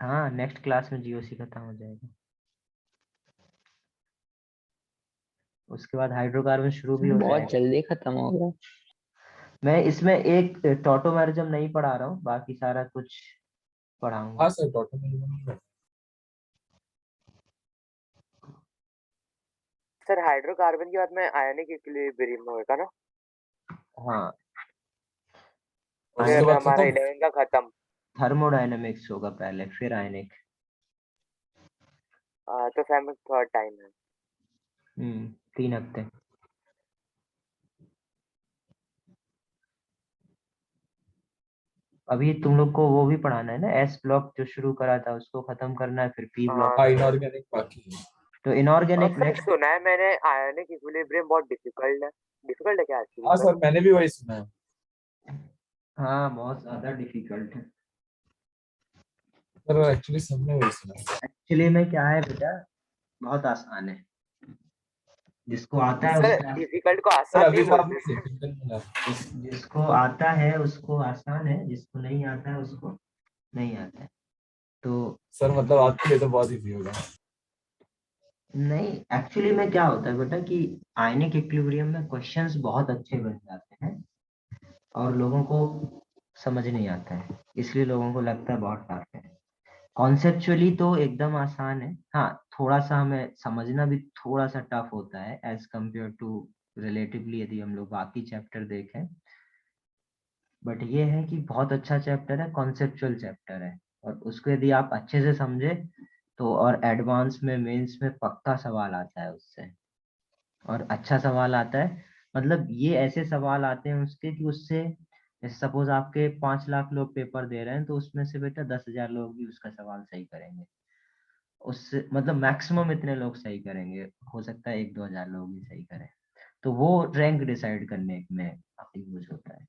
हाँ, नेक्स्ट क्लास में जीओसी खत्म हो जाएगा, उसके बाद हाइड्रोकार्बन शुरू भी हो बहुत जाएगा। जल्दी खत्म हो गया। मैं इसमें एक टॉटोमेरिज्म नहीं पढ़ा रहा हूँ, बाकी सारा कुछ पढ़ाऊंगा। हाँ सर, टोटल। सर हाइड्रोकार्बन की बात में आयनिक इक्विलिब्रियम होगा ना? हाँ, उसके फिर बाद हमारा खत्म। 11 का खत्म। थर्मोडायनेमिक्स होगा पहले, फिर आयनिक। तो फैमिली थर्ड टाइम है। 3 हफ्ते। अभी तुम लोग को वो भी पढ़ाना है ना, एस ब्लॉक जो शुरू करा था उसको खत्म करना है, फिर पी ब्लॉक। हाँ हाँ, सर। इनऑर्गेनिक बाकी है। तो और इनऑर्गेनिक सर नेक्स्ट। सुना है मैंने आयनिक इक्विलिब्रियम बहुत डिफिकल्ट है। डिफिकल्ट है क्या एक्चुअली हाँ सर? सर, मैंने भी वही सुना है। हाँ, बहुत ज्यादा डिफिकल्ट है। सर एक्चुअली सबने वही सुना है। एक्चुअली में क्या है बेटा, बहुत आसान है, जिसको आता है सर उसका। डिफिकल्ट को सर आसान नहीं अभी तो बोलते आपने सर। डिफिकल्ट मिला। जिसको आता है उसको आसान है, जिसको नहीं आता है उसको नहीं आता है। तो सर मतलब आपके लिए तो बहुत इजी होगा। नहीं, एक्चुअली में क्या होता है बेटा कि आयनिक इक्विलिब्रियम में क्वेश्चंस बहुत अच्छे बन जाते हैं और लोगों को समझ नहीं आता है, इसलिए लोगों को लगता है बहुत टफ है। कॉन्सेप्चुअली तो एकदम आसान है, हाँ थोड़ा सा हमें समझना भी थोड़ा सा टफ होता है एज कम्पेयर टू रिलेटिवली यदि हम लोग बाकी चैप्टर देखें। बट ये है कि बहुत अच्छा चैप्टर है, कॉन्सेप्चुअल चैप्टर है, और उसको यदि आप अच्छे से समझे तो और एडवांस में मेंस में पक्का सवाल आता है उससे, और अच्छा सवाल आता है। मतलब ये ऐसे सवाल आते हैं उसके कि उससे जैसे सपोज आपके 5 लाख लोग पेपर दे रहे हैं तो उसमें से बेटा 10,000 लोग भी उसका सवाल सही करेंगे, उससे मतलब मैक्सिमम इतने लोग सही करेंगे, हो सकता है 1-2 हजार लोग ही सही करें। तो वो रैंक डिसाइड करने में काफी यूज होता है।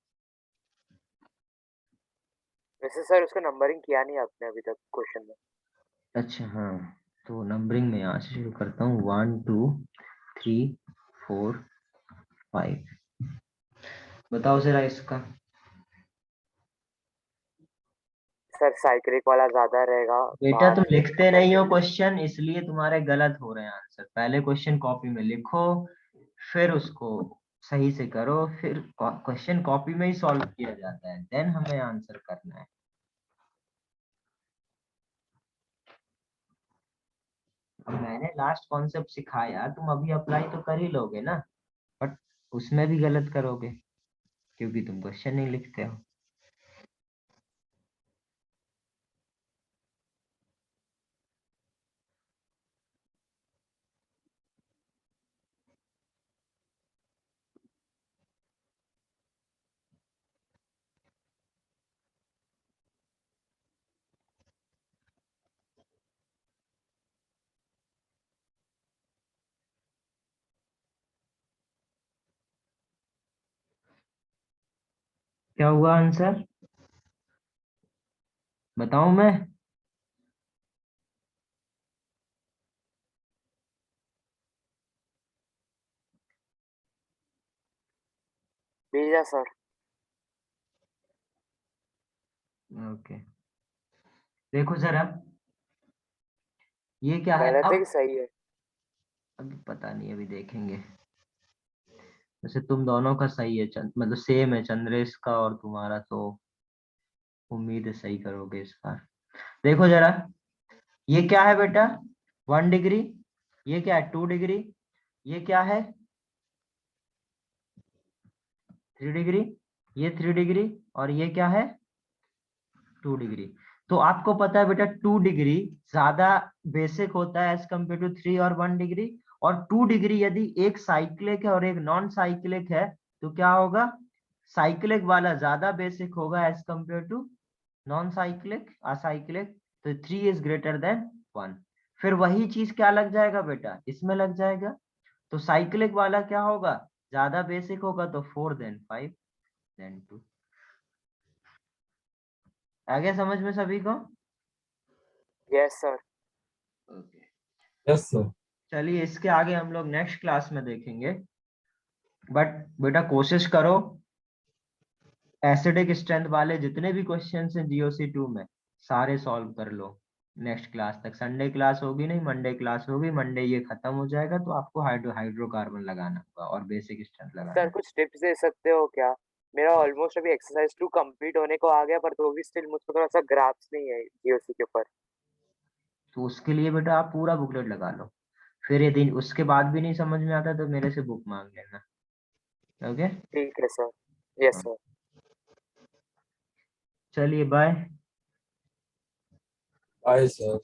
वैसे सर उसका नंबरिंग किया नहीं आपने अभी तक क्वेश्चन में। अच्छा हाँ, तो नंबरिंग में यहाँ से शुरू करता हूँ, 1 2 3 4 5। बताओ जरा इसका। सर साइक्लिक वाला ज्यादा रहेगा। बेटा तुम 5 लिखते नहीं हो क्वेश्चन, इसलिए तुम्हारे गलत हो रहे हैं आंसर। पहले क्वेश्चन कॉपी में लिखो, फिर उसको सही से करो, फिर क्वेश्चन कॉपी में ही सॉल्व किया जाता है, देन हमें आंसर करना है। अब मैंने लास्ट कॉन्सेप्ट सिखाया, तुम अभी अप्लाई तो कर ही लोगे ना, बट उसमें भी गलत करोगे क्योंकि तुम क्वेश्चन नहीं लिखते हो। क्या हुआ आंसर बताऊं मैं? भेजा सर। ओके, देखो जरा, ये क्या है गलत है कि अब? सही है? अभी पता नहीं, अभी देखेंगे। वैसे तुम दोनों का सही है, मतलब सेम है, चंद्रेश का और तुम्हारा, तो उम्मीद है सही करोगे इस बार। देखो जरा, ये क्या है बेटा? 1 डिग्री। ये क्या है? 2 डिग्री। ये क्या है? 3 डिग्री। ये 3 डिग्री। और ये क्या है? 2 डिग्री। तो आपको पता है बेटा 2 डिग्री ज्यादा बेसिक होता है एज कम्पेयर टू 3 और 1 डिग्री। और 2 डिग्री यदि एक साइक्लिक है और एक नॉन साइक्लिक है तो क्या होगा? साइक्लिक वाला ज्यादा बेसिक होगा as compare to non cyclic, acyclic. तो 3 इज ग्रेटर देन 1। फिर वही चीज क्या लग जाएगा बेटा? इसमें लग जाएगा। तो साइक्लिक वाला क्या होगा? ज्यादा बेसिक होगा तो 4 देन 5 देन 2। आगे समझ में सभी को? Yes sir. Okay, yes sir. चलिए इसके आगे हम लोग नेक्स्ट क्लास में देखेंगे। बट बेटा कोशिश करो एसिडिक स्ट्रेंथ वाले जितने भी क्वेश्चन हैं GOC2 में सारे सॉल्व कर लो नेक्स्ट क्लास तक। संडे क्लास होगी नहीं, मंडे क्लास होगी। मंडे ये खत्म हो जाएगा तो आपको हाइड्रोकार्बन लगाना होगा और बेसिक स्ट्रेंथ लगाना सर है। कुछ टिप्स दे सकते हो क्या? मेरा ऑलमोस्ट अभी एक्सरसाइज 2 कंप्लीट होने को आ गया, पर तो भी स्टिल मुझको थोड़ा सा ग्राफ्स नहीं है जीओसी के ऊपर। तो उसके लिए बेटा आप पूरा बुकलेट लगा लो, फिर यदि उसके बाद भी नहीं समझ में आता तो मेरे से बुक मांग लेना। ओके, ठीक है सर। Yes sir. चलिए बाय। Bye sir.